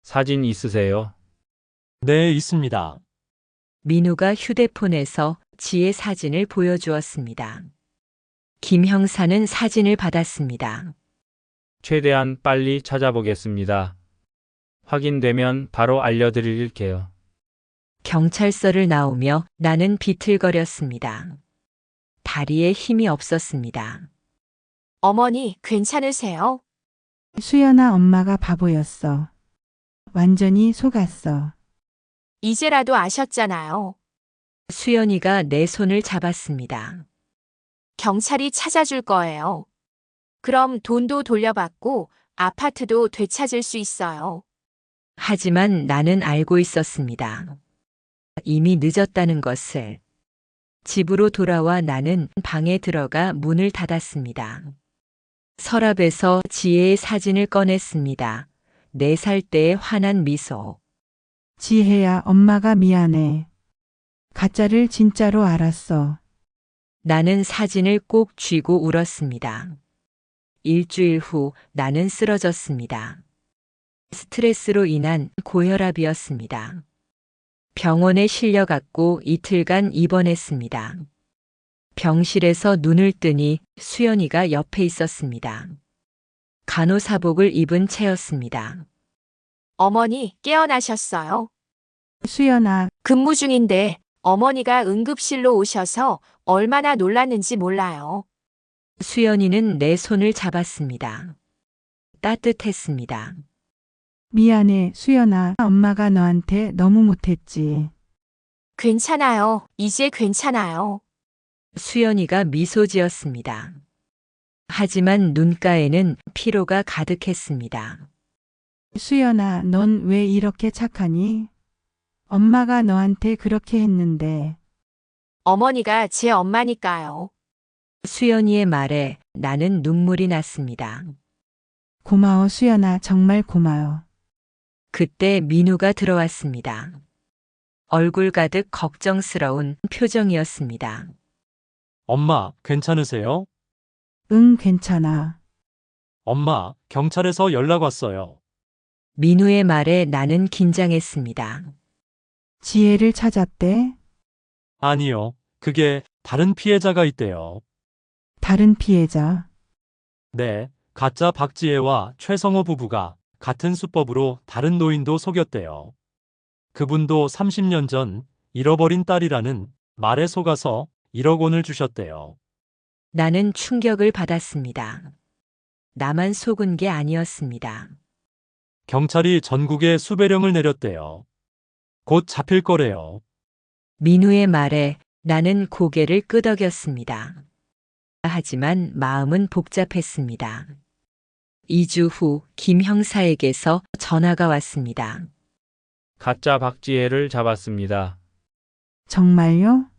Speaker 10: 사진 있으세요?
Speaker 1: 네, 있습니다.
Speaker 3: 민우가 휴대폰에서 지혜 사진을 보여주었습니다. 김 형사는 사진을 받았습니다.
Speaker 10: 최대한 빨리 찾아보겠습니다. 확인되면 바로 알려드릴게요.
Speaker 3: 경찰서를 나오며 나는 비틀거렸습니다. 다리에 힘이 없었습니다.
Speaker 6: 어머니, 괜찮으세요?
Speaker 4: 수연아 엄마가 바보였어. 완전히 속았어.
Speaker 6: 이제라도 아셨잖아요.
Speaker 3: 수연이가 내 손을 잡았습니다.
Speaker 6: 경찰이 찾아줄 거예요. 그럼 돈도 돌려받고 아파트도 되찾을 수 있어요.
Speaker 3: 하지만 나는 알고 있었습니다. 이미 늦었다는 것을. 집으로 돌아와 나는 방에 들어가 문을 닫았습니다. 서랍에서 지혜의 사진을 꺼냈습니다. 4살 때의 환한 미소.
Speaker 4: 지혜야 엄마가 미안해. 가짜를 진짜로 알았어.
Speaker 3: 나는 사진을 꼭 쥐고 울었습니다. 일주일 후 나는 쓰러졌습니다. 스트레스로 인한 고혈압이었습니다. 병원에 실려갔고 이틀간 입원했습니다. 병실에서 눈을 뜨니 수연이가 옆에 있었습니다. 간호사복을 입은 채였습니다.
Speaker 6: 어머니, 깨어나셨어요?
Speaker 4: 수연아,
Speaker 6: 근무 중인데 어머니가 응급실로 오셔서 얼마나 놀랐는지 몰라요.
Speaker 3: 수연이는 내 손을 잡았습니다. 따뜻했습니다.
Speaker 4: 미안해, 수연아. 엄마가 너한테 너무 못했지.
Speaker 6: 괜찮아요. 이제 괜찮아요.
Speaker 3: 수연이가 미소 지었습니다. 하지만 눈가에는 피로가 가득했습니다.
Speaker 4: 수연아, 넌 왜 이렇게 착하니? 엄마가 너한테 그렇게 했는데.
Speaker 6: 어머니가 제 엄마니까요.
Speaker 3: 수연이의 말에 나는 눈물이 났습니다.
Speaker 4: 고마워, 수연아. 정말 고마워.
Speaker 3: 그때 민우가 들어왔습니다. 얼굴 가득 걱정스러운 표정이었습니다.
Speaker 1: 엄마, 괜찮으세요?
Speaker 4: 응, 괜찮아.
Speaker 1: 엄마, 경찰에서 연락 왔어요.
Speaker 3: 민우의 말에 나는 긴장했습니다.
Speaker 4: 지혜를 찾았대?
Speaker 1: 아니요, 그게 다른 피해자가 있대요.
Speaker 4: 다른 피해자.
Speaker 1: 네, 가짜 박지혜와 최성호 부부가 같은 수법으로 다른 노인도 속였대요. 그분도 30년 전 잃어버린 딸이라는 말에 속아서 1억 원을 주셨대요.
Speaker 3: 나는 충격을 받았습니다. 나만 속은 게 아니었습니다.
Speaker 1: 경찰이 전국에 수배령을 내렸대요. 곧 잡힐 거래요.
Speaker 3: 민우의 말에 나는 고개를 끄덕였습니다. 하지만 마음은 복잡했습니다. 2주 후 김 형사에게서 전화가 왔습니다.
Speaker 10: 가짜 박지혜를 잡았습니다.
Speaker 4: 정말요?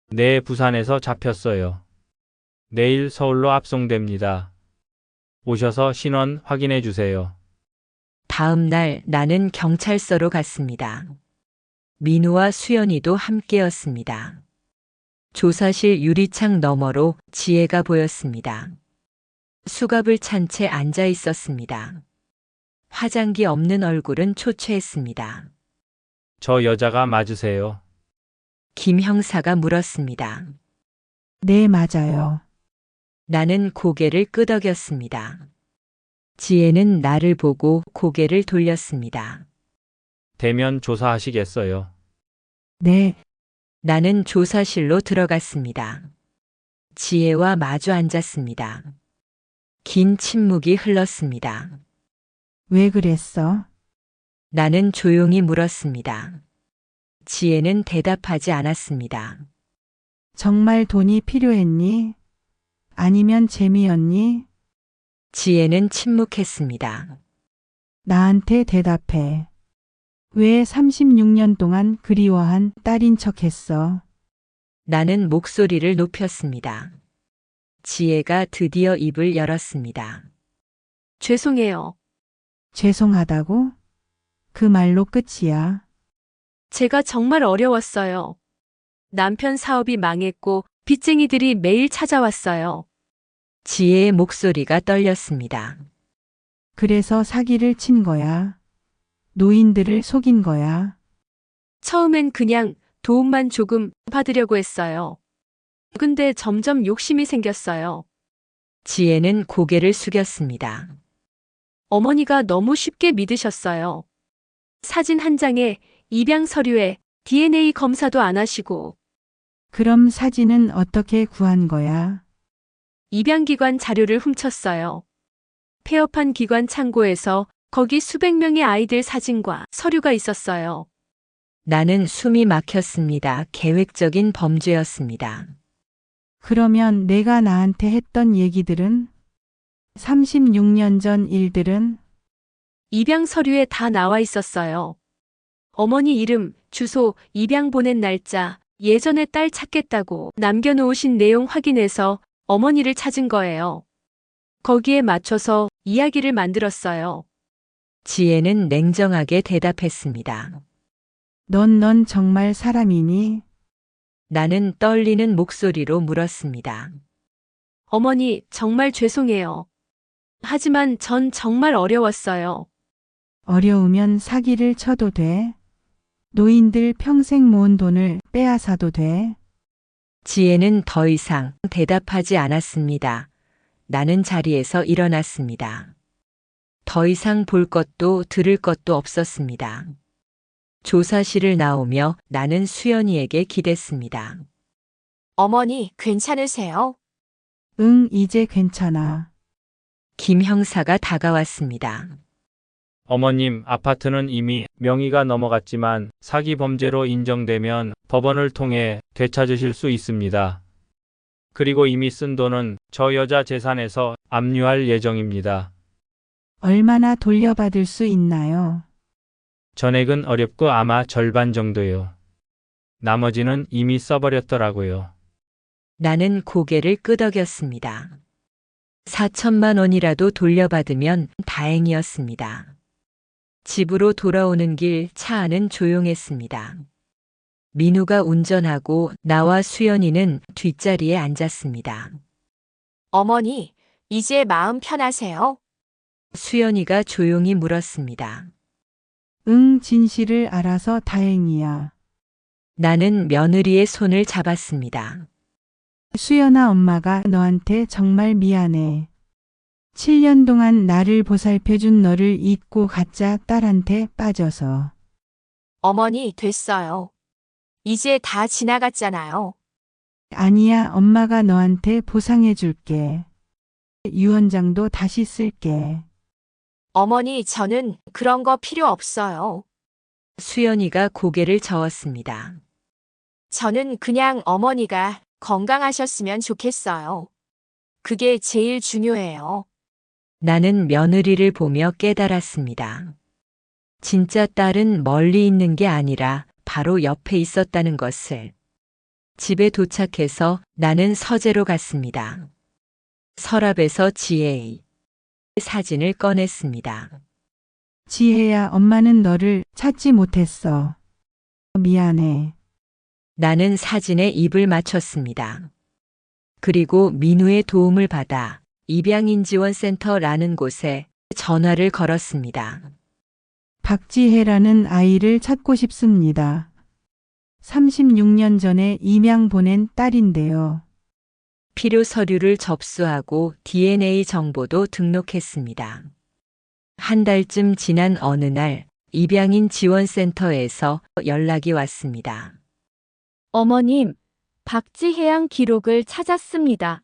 Speaker 10: 네, 부산에서 잡혔어요. 내일 서울로 압송됩니다. 오셔서 신원 확인해 주세요.
Speaker 3: 다음 날 나는 경찰서로 갔습니다. 민우와 수연이도 함께였습니다. 조사실 유리창 너머로 지혜가 보였습니다. 수갑을 찬 채 앉아 있었습니다. 화장기 없는 얼굴은 초췌했습니다.
Speaker 10: 저 여자가 맞으세요?
Speaker 3: 김 형사가 물었습니다.
Speaker 4: 네, 맞아요.
Speaker 3: 나는 고개를 끄덕였습니다. 지혜는 나를 보고 고개를 돌렸습니다.
Speaker 10: 대면 조사하시겠어요?
Speaker 4: 네,
Speaker 3: 나는 조사실로 들어갔습니다. 지혜와 마주 앉았습니다. 긴 침묵이 흘렀습니다.
Speaker 4: 왜 그랬어?
Speaker 3: 나는 조용히 물었습니다. 지혜는 대답하지 않았습니다.
Speaker 4: 정말 돈이 필요했니? 아니면 재미였니?
Speaker 3: 지혜는 침묵했습니다.
Speaker 4: 나한테 대답해. 왜 36년 동안 그리워한 딸인 척 했어?
Speaker 3: 나는 목소리를 높였습니다. 지혜가 드디어 입을 열었습니다.
Speaker 5: 죄송해요.
Speaker 4: 죄송하다고? 그 말로 끝이야.
Speaker 5: 제가 정말 어려웠어요. 남편 사업이 망했고 빚쟁이들이 매일 찾아왔어요.
Speaker 3: 지혜의 목소리가 떨렸습니다.
Speaker 4: 그래서 사기를 친 거야. 노인들을 속인 거야.
Speaker 5: 처음엔 그냥 도움만 조금 받으려고 했어요. 근데 점점 욕심이 생겼어요.
Speaker 3: 지혜는 고개를 숙였습니다.
Speaker 5: 어머니가 너무 쉽게 믿으셨어요. 사진 한 장에 입양 서류에 DNA 검사도 안 하시고
Speaker 4: 그럼 사진은 어떻게 구한 거야?
Speaker 5: 입양기관 자료를 훔쳤어요. 폐업한 기관 창고에서 거기 수백 명의 아이들 사진과 서류가 있었어요.
Speaker 3: 나는 숨이 막혔습니다. 계획적인 범죄였습니다.
Speaker 4: 그러면 내가 나한테 했던 얘기들은? 36년 전 일들은?
Speaker 5: 입양 서류에 다 나와 있었어요. 어머니 이름, 주소, 입양 보낸 날짜, 예전에 딸 찾겠다고 남겨놓으신 내용 확인해서 어머니를 찾은 거예요. 거기에 맞춰서 이야기를 만들었어요.
Speaker 3: 지혜는 냉정하게 대답했습니다.
Speaker 4: 넌 정말 사람이니?
Speaker 3: 나는 떨리는 목소리로 물었습니다.
Speaker 5: 어머니, 정말 죄송해요. 하지만 전 정말 어려웠어요.
Speaker 4: 어려우면 사기를 쳐도 돼. 노인들 평생 모은 돈을 빼앗아도 돼.
Speaker 3: 지혜는 더 이상 대답하지 않았습니다. 나는 자리에서 일어났습니다. 더 이상 볼 것도 들을 것도 없었습니다. 조사실을 나오며 나는 수연이에게 기댔습니다.
Speaker 6: 어머니, 괜찮으세요?
Speaker 4: 응, 이제 괜찮아.
Speaker 3: 김 형사가 다가왔습니다.
Speaker 10: 어머님, 아파트는 이미 명의가 넘어갔지만 사기 범죄로 인정되면 법원을 통해 되찾으실 수 있습니다. 그리고 이미 쓴 돈은 저 여자 재산에서 압류할 예정입니다.
Speaker 4: 얼마나 돌려받을 수 있나요?
Speaker 10: 전액은 어렵고 아마 절반 정도요. 나머지는 이미 써버렸더라고요.
Speaker 3: 나는 고개를 끄덕였습니다. 4천만 원이라도 돌려받으면 다행이었습니다. 집으로 돌아오는 길 차 안은 조용했습니다. 민우가 운전하고 나와 수연이는 뒷자리에 앉았습니다.
Speaker 6: 어머니, 이제 마음 편하세요?
Speaker 3: 수연이가 조용히 물었습니다.
Speaker 4: 응, 진실을 알아서 다행이야.
Speaker 3: 나는 며느리의 손을 잡았습니다.
Speaker 4: 수연아, 엄마가 너한테 정말 미안해. 7년 동안 나를 보살펴준 너를 잊고 가짜 딸한테 빠져서.
Speaker 6: 어머니, 됐어요. 이제 다 지나갔잖아요.
Speaker 4: 아니야, 엄마가 너한테 보상해 줄게. 유언장도 다시 쓸게.
Speaker 6: 어머니, 저는 그런 거 필요 없어요.
Speaker 3: 수연이가 고개를 저었습니다.
Speaker 6: 저는 그냥 어머니가 건강하셨으면 좋겠어요. 그게 제일 중요해요.
Speaker 3: 나는 며느리를 보며 깨달았습니다. 진짜 딸은 멀리 있는 게 아니라 바로 옆에 있었다는 것을. 집에 도착해서 나는 서재로 갔습니다. 서랍에서 지혜의 사진을 꺼냈습니다.
Speaker 4: 지혜야, 엄마는 너를 찾지 못했어. 미안해.
Speaker 3: 나는 사진에 입을 맞췄습니다. 그리고 민우의 도움을 받아 입양인지원센터라는 곳에 전화를 걸었습니다.
Speaker 4: 박지혜라는 아이를 찾고 싶습니다. 36년 전에 입양 보낸 딸인데요.
Speaker 3: 필요 서류를 접수하고 DNA 정보도 등록했습니다. 한 달쯤 지난 어느 날 입양인 지원센터에서 연락이 왔습니다.
Speaker 5: 어머님, 박지혜 양 기록을 찾았습니다.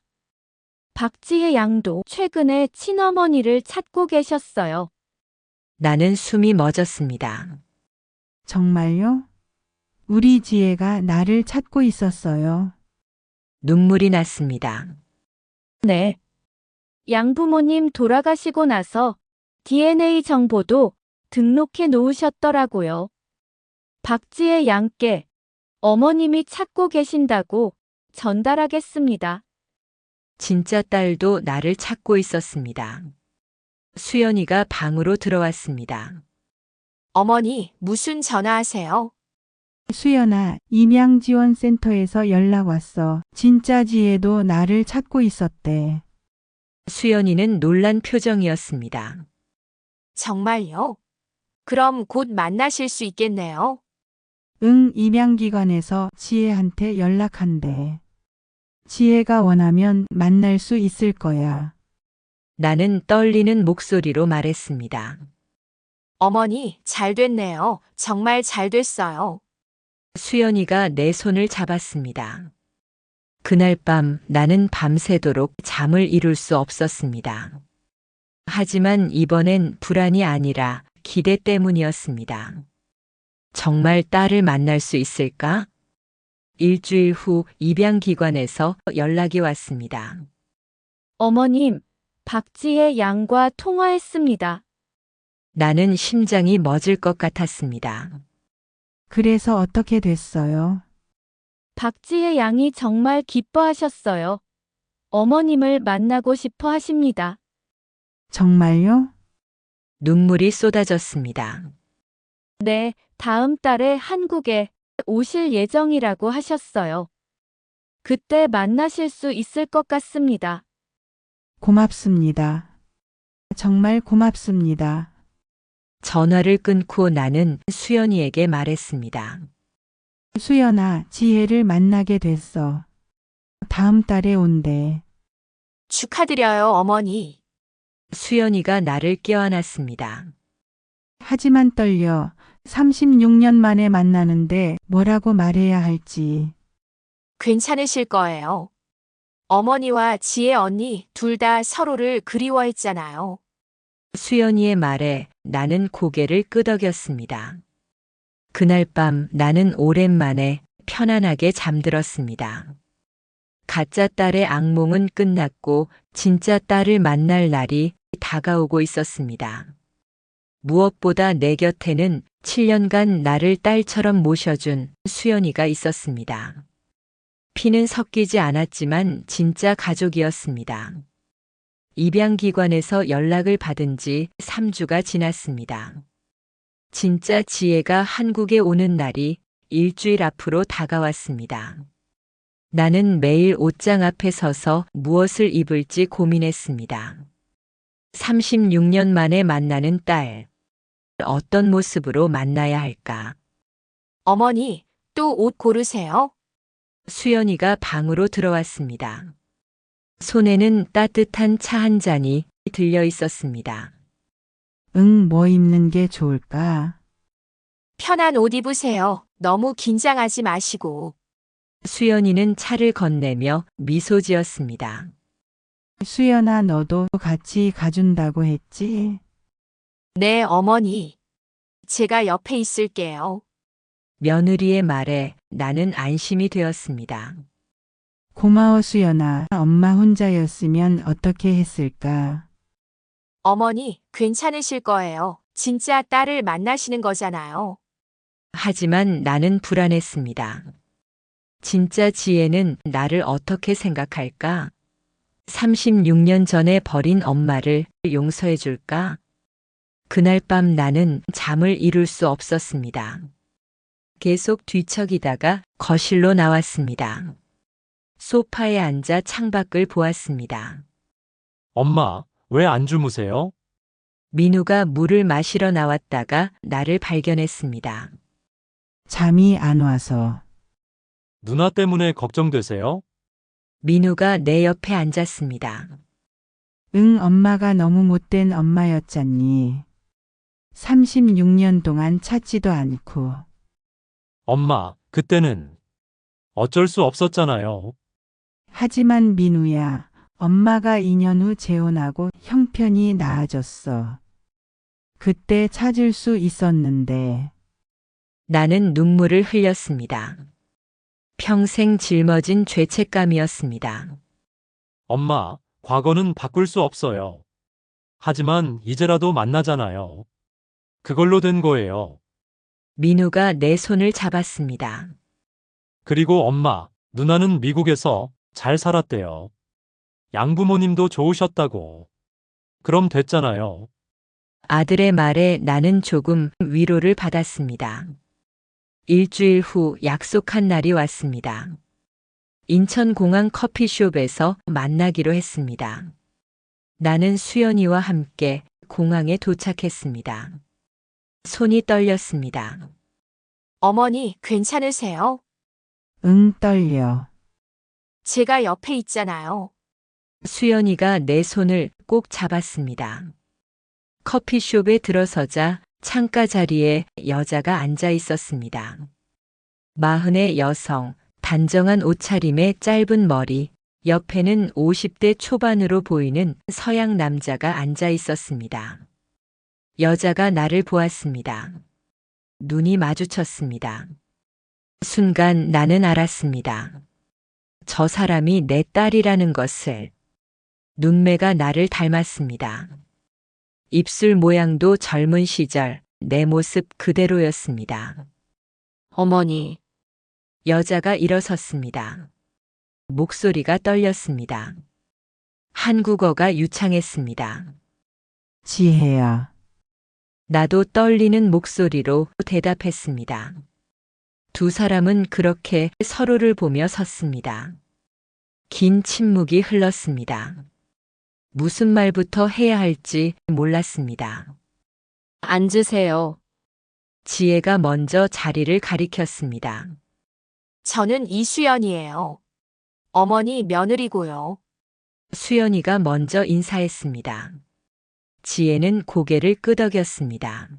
Speaker 5: 박지혜 양도 최근에 친어머니를 찾고 계셨어요.
Speaker 3: 나는 숨이 멎었습니다.
Speaker 4: 정말요? 우리 지혜가 나를 찾고 있었어요.
Speaker 3: 눈물이 났습니다.
Speaker 5: 네. 양부모님 돌아가시고 나서 DNA 정보도 등록해 놓으셨더라고요. 박지혜 양께 어머님이 찾고 계신다고 전달하겠습니다.
Speaker 3: 진짜 딸도 나를 찾고 있었습니다. 수연이가 방으로 들어왔습니다.
Speaker 6: 어머니, 무슨 전화하세요?
Speaker 4: 수연아, 임양지원센터에서 연락 왔어. 진짜 지혜도 나를 찾고 있었대.
Speaker 3: 수연이는 놀란 표정이었습니다.
Speaker 6: 정말요? 그럼 곧 만나실 수 있겠네요.
Speaker 4: 응, 입양기관에서 지혜한테 연락한대. 지혜가 원하면 만날 수 있을 거야.
Speaker 3: 나는 떨리는 목소리로 말했습니다.
Speaker 6: 어머니, 잘 됐네요. 정말 잘 됐어요.
Speaker 3: 수연이가 내 손을 잡았습니다. 그날 밤 나는 밤새도록 잠을 이룰 수 없었습니다. 하지만 이번엔 불안이 아니라 기대 때문이었습니다. 정말 딸을 만날 수 있을까? 일주일 후 입양기관에서 연락이 왔습니다.
Speaker 5: 어머님, 박지혜 양과 통화했습니다.
Speaker 3: 나는 심장이 멎을 것 같았습니다.
Speaker 4: 그래서 어떻게 됐어요?
Speaker 5: 박지혜 양이 정말 기뻐하셨어요. 어머님을 만나고 싶어 하십니다.
Speaker 4: 정말요?
Speaker 3: 눈물이 쏟아졌습니다.
Speaker 5: 네, 다음 달에 한국에 오실 예정이라고 하셨어요. 그때 만나실 수 있을 것 같습니다.
Speaker 4: 고맙습니다. 정말 고맙습니다.
Speaker 3: 전화를 끊고 나는 수연이에게 말했습니다.
Speaker 4: 수연아, 지혜를 만나게 됐어. 다음 달에 온대.
Speaker 6: 축하드려요, 어머니.
Speaker 3: 수연이가 나를 껴안았습니다.
Speaker 4: 하지만 떨려. 36년 만에 만나는데 뭐라고 말해야 할지.
Speaker 6: 괜찮으실 거예요. 어머니와 지혜 언니 둘 다 서로를 그리워했잖아요.
Speaker 3: 수연이의 말에 나는 고개를 끄덕였습니다. 그날 밤 나는 오랜만에 편안하게 잠들었습니다. 가짜 딸의 악몽은 끝났고 진짜 딸을 만날 날이 다가오고 있었습니다. 무엇보다 내 곁에는 7년간 나를 딸처럼 모셔준 수연이가 있었습니다. 피는 섞이지 않았지만 진짜 가족이었습니다. 입양기관에서 연락을 받은 지 3주가 지났습니다. 진짜 지혜가 한국에 오는 날이 일주일 앞으로 다가왔습니다. 나는 매일 옷장 앞에 서서 무엇을 입을지 고민했습니다. 36년 만에 만나는 딸. 어떤 모습으로 만나야 할까?
Speaker 6: 어머니, 또 옷 고르세요.
Speaker 3: 수연이가 방으로 들어왔습니다. 손에는 따뜻한 차 한 잔이 들려 있었습니다.
Speaker 4: 응, 뭐 입는 게 좋을까?
Speaker 6: 편한 옷 입으세요. 너무 긴장하지 마시고.
Speaker 3: 수연이는 차를 건네며 미소 지었습니다.
Speaker 4: 수연아, 너도 같이 가준다고 했지?
Speaker 6: 네, 어머니. 제가 옆에 있을게요.
Speaker 3: 며느리의 말에 나는 안심이 되었습니다.
Speaker 4: 고마워, 수연아. 엄마 혼자였으면 어떻게 했을까?
Speaker 6: 어머니, 괜찮으실 거예요. 진짜 딸을 만나시는 거잖아요.
Speaker 3: 하지만 나는 불안했습니다. 진짜 지혜는 나를 어떻게 생각할까? 36년 전에 버린 엄마를 용서해 줄까? 그날 밤 나는 잠을 이룰 수 없었습니다. 계속 뒤척이다가 거실로 나왔습니다. 소파에 앉아 창밖을 보았습니다.
Speaker 1: 엄마, 왜 안 주무세요?
Speaker 3: 민우가 물을 마시러 나왔다가 나를 발견했습니다.
Speaker 4: 잠이 안 와서.
Speaker 1: 누나 때문에 걱정되세요?
Speaker 3: 민우가 내 옆에 앉았습니다.
Speaker 4: 응, 엄마가 너무 못된 엄마였잖니. 36년 동안 찾지도 않고.
Speaker 1: 엄마, 그때는 어쩔 수 없었잖아요.
Speaker 4: 하지만 민우야, 엄마가 2년 후 재혼하고 형편이 나아졌어. 그때 찾을 수 있었는데.
Speaker 3: 나는 눈물을 흘렸습니다. 평생 짊어진 죄책감이었습니다.
Speaker 1: 엄마, 과거는 바꿀 수 없어요. 하지만 이제라도 만나잖아요. 그걸로 된 거예요.
Speaker 3: 민우가 내 손을 잡았습니다.
Speaker 1: 그리고 엄마, 누나는 미국에서 잘 살았대요. 양부모님도 좋으셨다고. 그럼 됐잖아요.
Speaker 3: 아들의 말에 나는 조금 위로를 받았습니다. 일주일 후 약속한 날이 왔습니다. 인천공항 커피숍에서 만나기로 했습니다. 나는 수연이와 함께 공항에 도착했습니다. 손이 떨렸습니다.
Speaker 6: 어머니, 괜찮으세요?
Speaker 4: 응, 떨려.
Speaker 6: 제가 옆에 있잖아요.
Speaker 3: 수연이가 내 손을 꼭 잡았습니다. 커피숍에 들어서자 창가 자리에 여자가 앉아 있었습니다. 마흔의 여성, 단정한 옷차림에 짧은 머리, 옆에는 50대 초반으로 보이는 서양 남자가 앉아 있었습니다. 여자가 나를 보았습니다. 눈이 마주쳤습니다. 순간 나는 알았습니다. 저 사람이 내 딸이라는 것을. 눈매가 나를 닮았습니다. 입술 모양도 젊은 시절 내 모습 그대로였습니다.
Speaker 5: 어머니,
Speaker 3: 여자가 일어섰습니다. 목소리가 떨렸습니다. 한국어가 유창했습니다.
Speaker 4: 지혜야.
Speaker 3: 나도 떨리는 목소리로 대답했습니다. 두 사람은 그렇게 서로를 보며 섰습니다. 긴 침묵이 흘렀습니다. 무슨 말부터 해야 할지 몰랐습니다.
Speaker 5: 앉으세요.
Speaker 3: 지혜가 먼저 자리를 가리켰습니다.
Speaker 6: 저는 이수연이에요. 어머니 며느리고요.
Speaker 3: 수연이가 먼저 인사했습니다. 지혜는 고개를 끄덕였습니다.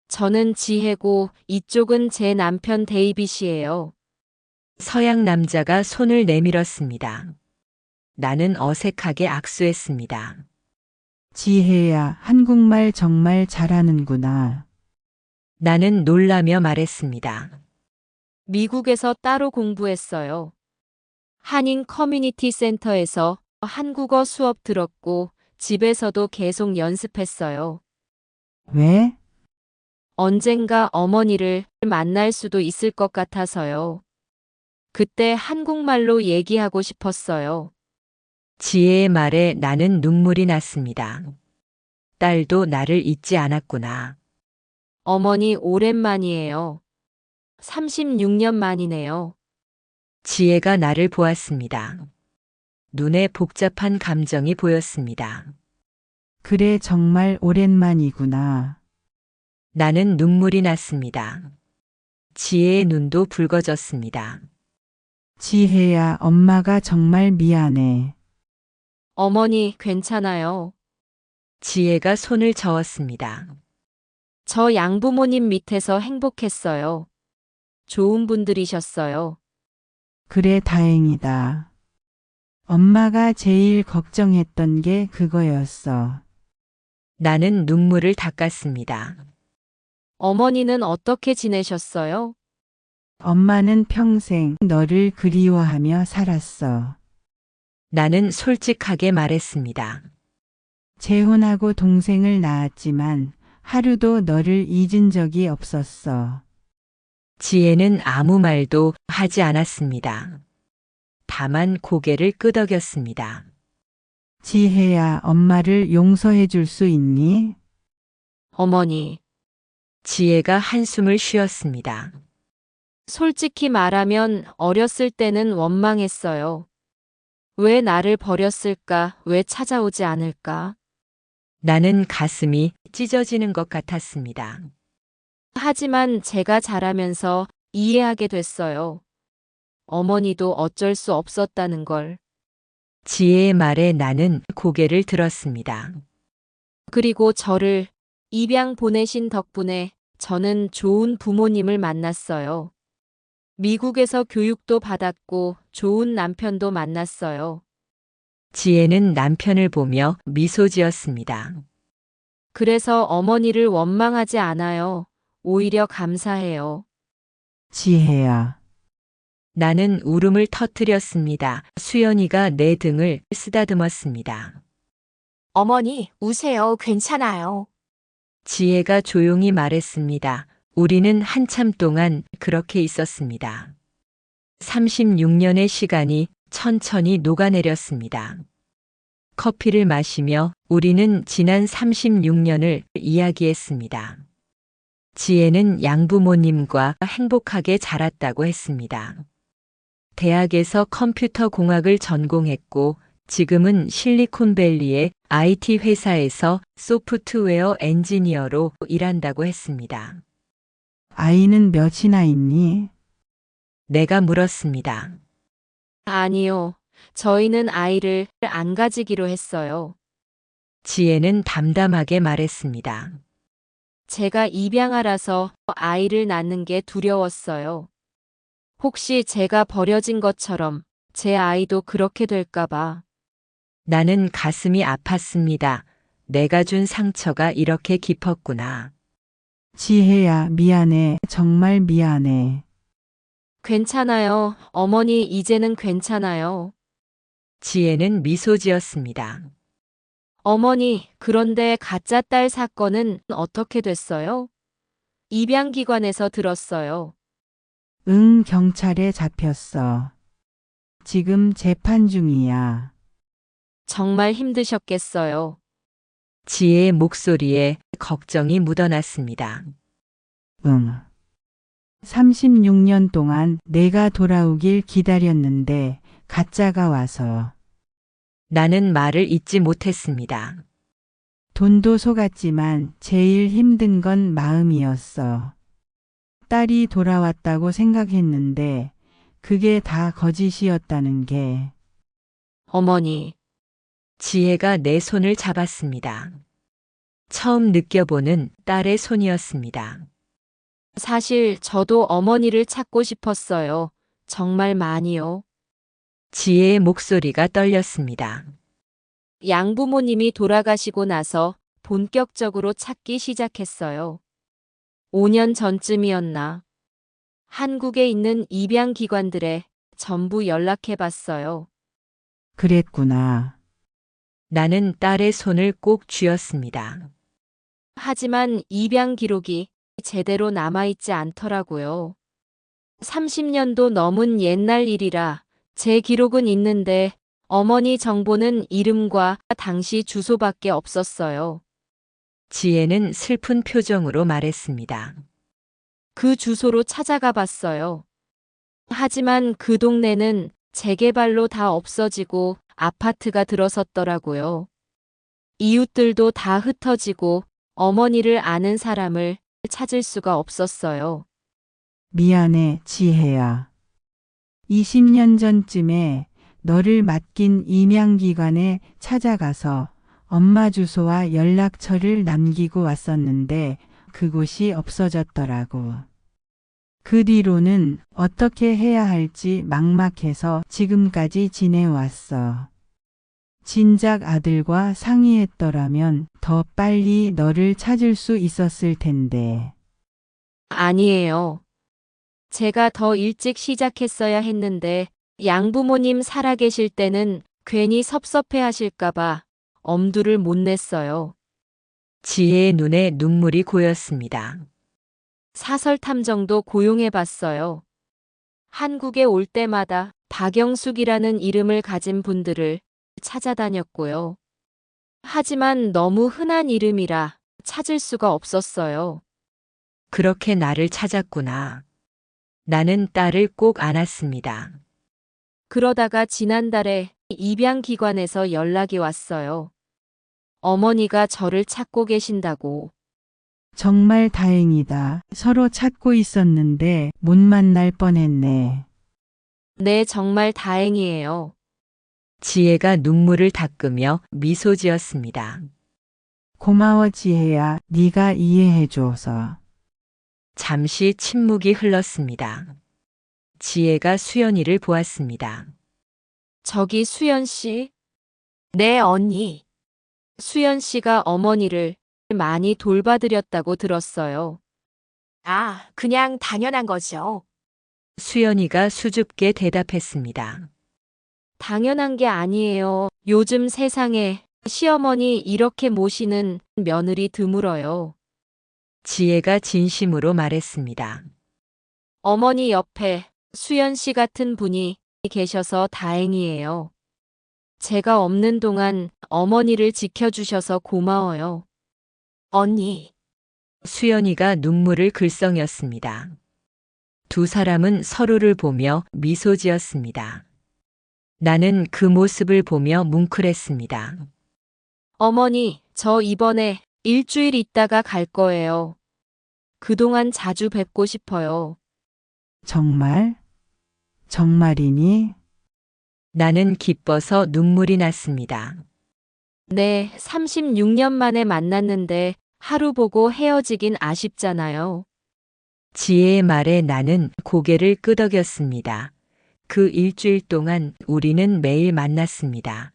Speaker 5: 저는 지혜고 이쪽은 제 남편 데이빗이에요.
Speaker 3: 서양 남자가 손을 내밀었습니다. 나는 어색하게 악수했습니다.
Speaker 4: 지혜야, 한국말 정말 잘하는구나.
Speaker 3: 나는 놀라며 말했습니다.
Speaker 5: 미국에서 따로 공부했어요. 한인 커뮤니티 센터에서 한국어 수업 들었고 집에서도 계속 연습했어요.
Speaker 4: 왜?
Speaker 5: 언젠가 어머니를 만날 수도 있을 것 같아서요. 그때 한국말로 얘기하고 싶었어요.
Speaker 3: 지혜의 말에 나는 눈물이 났습니다. 딸도 나를 잊지 않았구나.
Speaker 5: 어머니 오랜만이에요. 36년 만이네요.
Speaker 3: 지혜가 나를 보았습니다. 눈에 복잡한 감정이 보였습니다.
Speaker 4: 그래, 정말 오랜만이구나.
Speaker 3: 나는 눈물이 났습니다. 지혜의 눈도 붉어졌습니다.
Speaker 4: 지혜야, 엄마가 정말 미안해.
Speaker 5: 어머니 괜찮아요.
Speaker 3: 지혜가 손을 저었습니다.
Speaker 5: 저 양부모님 밑에서 행복했어요. 좋은 분들이셨어요.
Speaker 4: 그래, 다행이다. 엄마가 제일 걱정했던 게 그거였어.
Speaker 3: 나는 눈물을 닦았습니다.
Speaker 5: 어머니는 어떻게 지내셨어요?
Speaker 4: 엄마는 평생 너를 그리워하며 살았어.
Speaker 3: 나는 솔직하게 말했습니다.
Speaker 4: 재혼하고 동생을 낳았지만 하루도 너를 잊은 적이 없었어.
Speaker 3: 지혜는 아무 말도 하지 않았습니다. 다만 고개를 끄덕였습니다.
Speaker 4: 지혜야, 엄마를 용서해 줄 수 있니?
Speaker 5: 어머니,
Speaker 3: 지혜가 한숨을 쉬었습니다.
Speaker 5: 솔직히 말하면 어렸을 때는 원망했어요. 왜 나를 버렸을까? 왜 찾아오지 않을까?
Speaker 3: 나는 가슴이 찢어지는 것 같았습니다.
Speaker 5: 하지만 제가 자라면서 이해하게 됐어요. 어머니도 어쩔 수 없었다는 걸.
Speaker 3: 지혜의 말에 나는 고개를 들었습니다.
Speaker 5: 그리고 저를 입양 보내신 덕분에 저는 좋은 부모님을 만났어요. 미국에서 교육도 받았고 좋은 남편도 만났어요.
Speaker 3: 지혜는 남편을 보며 미소 지었습니다.
Speaker 5: 그래서 어머니를 원망하지 않아요. 오히려 감사해요.
Speaker 4: 지혜야.
Speaker 3: 나는 울음을 터뜨렸습니다. 수연이가 내 등을 쓰다듬었습니다.
Speaker 6: 어머니, 우세요. 괜찮아요.
Speaker 3: 지혜가 조용히 말했습니다. 우리는 한참 동안 그렇게 있었습니다. 36년의 시간이 천천히 녹아내렸습니다. 커피를 마시며 우리는 지난 36년을 이야기했습니다. 지혜는 양부모님과 행복하게 자랐다고 했습니다. 대학에서 컴퓨터 공학을 전공했고 지금은 실리콘밸리의 IT 회사에서 소프트웨어 엔지니어로 일한다고 했습니다.
Speaker 4: 아이는 몇이나 있니?
Speaker 3: 내가 물었습니다.
Speaker 5: 아니요. 저희는 아이를 안 가지기로 했어요.
Speaker 3: 지혜는 담담하게 말했습니다.
Speaker 5: 제가 입양아라서 아이를 낳는 게 두려웠어요. 혹시 제가 버려진 것처럼 제 아이도 그렇게 될까봐.
Speaker 3: 나는 가슴이 아팠습니다. 내가 준 상처가 이렇게 깊었구나.
Speaker 4: 지혜야, 미안해. 정말 미안해.
Speaker 5: 괜찮아요. 어머니, 이제는 괜찮아요.
Speaker 3: 지혜는 미소 지었습니다.
Speaker 5: 어머니, 그런데 가짜 딸 사건은 어떻게 됐어요? 입양기관에서 들었어요.
Speaker 4: 응, 경찰에 잡혔어. 지금 재판 중이야.
Speaker 5: 정말 힘드셨겠어요.
Speaker 3: 지혜의 목소리에 걱정이 묻어났습니다.
Speaker 4: 응. 36년 동안 내가 돌아오길 기다렸는데 가짜가 와서.
Speaker 3: 나는 말을 잇지 못했습니다.
Speaker 4: 돈도 속았지만 제일 힘든 건 마음이었어. 딸이 돌아왔다고 생각했는데 그게 다 거짓이었다는 게.
Speaker 5: 어머니,
Speaker 3: 지혜가 내 손을 잡았습니다. 처음 느껴보는 딸의 손이었습니다.
Speaker 5: 사실 저도 어머니를 찾고 싶었어요. 정말 많이요.
Speaker 3: 지혜의 목소리가 떨렸습니다.
Speaker 5: 양부모님이 돌아가시고 나서 본격적으로 찾기 시작했어요. 5년 전쯤이었나. 한국에 있는 입양기관들에 전부 연락해봤어요.
Speaker 4: 그랬구나.
Speaker 3: 나는 딸의 손을 꼭 쥐었습니다.
Speaker 5: 하지만 입양 기록이 제대로 남아있지 않더라고요. 30년도 넘은 옛날 일이라 제 기록은 있는데 어머니 정보는 이름과 당시 주소밖에 없었어요.
Speaker 3: 지혜는 슬픈 표정으로 말했습니다.
Speaker 5: 그 주소로 찾아가 봤어요. 하지만 그 동네는 재개발로 다 없어지고 아파트가 들어섰더라고요. 이웃들도 다 흩어지고 어머니를 아는 사람을 찾을 수가 없었어요.
Speaker 4: 미안해, 지혜야. 20년 전쯤에 너를 맡긴 임양기관에 찾아가서 엄마 주소와 연락처를 남기고 왔었는데 그곳이 없어졌더라고. 그 뒤로는 어떻게 해야 할지 막막해서 지금까지 지내왔어. 진작 아들과 상의했더라면 더 빨리 너를 찾을 수 있었을 텐데.
Speaker 5: 아니에요. 제가 더 일찍 시작했어야 했는데 양부모님 살아계실 때는 괜히 섭섭해 하실까봐 엄두를 못 냈어요.
Speaker 3: 지혜의 눈에 눈물이 고였습니다.
Speaker 5: 사설 탐정도 고용해봤어요. 한국에 올 때마다 박영숙이라는 이름을 가진 분들을 찾아다녔고요. 하지만 너무 흔한 이름이라 찾을 수가 없었어요.
Speaker 3: 그렇게 나를 찾았구나. 나는 딸을 꼭 안았습니다.
Speaker 5: 그러다가 지난달에 입양기관에서 연락이 왔어요. 어머니가 저를 찾고 계신다고.
Speaker 4: 정말 다행이다. 서로 찾고 있었는데 못 만날 뻔했네.
Speaker 5: 네, 정말 다행이에요.
Speaker 3: 지혜가 눈물을 닦으며 미소 지었습니다.
Speaker 4: 고마워, 지혜야. 네가 이해해줘서.
Speaker 3: 잠시 침묵이 흘렀습니다. 지혜가 수연이를 보았습니다.
Speaker 5: 저기 수연 씨? 네, 언니. 수연 씨가 어머니를 많이 돌봐드렸다고 들었어요.
Speaker 6: 아, 그냥 당연한 거죠.
Speaker 3: 수연이가 수줍게 대답했습니다.
Speaker 5: 당연한 게 아니에요. 요즘 세상에 시어머니 이렇게 모시는 며느리 드물어요.
Speaker 3: 지혜가 진심으로 말했습니다.
Speaker 5: 어머니 옆에 수연 씨 같은 분이 계셔서 다행이에요. 제가 없는 동안 어머니를 지켜주셔서 고마워요.
Speaker 6: 언니,
Speaker 3: 수연이가 눈물을 글썽였습니다. 두 사람은 서로를 보며 미소 지었습니다. 나는 그 모습을 보며 뭉클했습니다.
Speaker 5: 어머니, 저 이번에 일주일 있다가 갈 거예요. 그동안 자주 뵙고 싶어요.
Speaker 4: 정말? 정말이니?
Speaker 3: 나는 기뻐서 눈물이 났습니다.
Speaker 5: 네, 36년 만에 만났는데 하루 보고 헤어지긴 아쉽잖아요.
Speaker 3: 지혜의 말에 나는 고개를 끄덕였습니다. 그 일주일 동안 우리는 매일 만났습니다.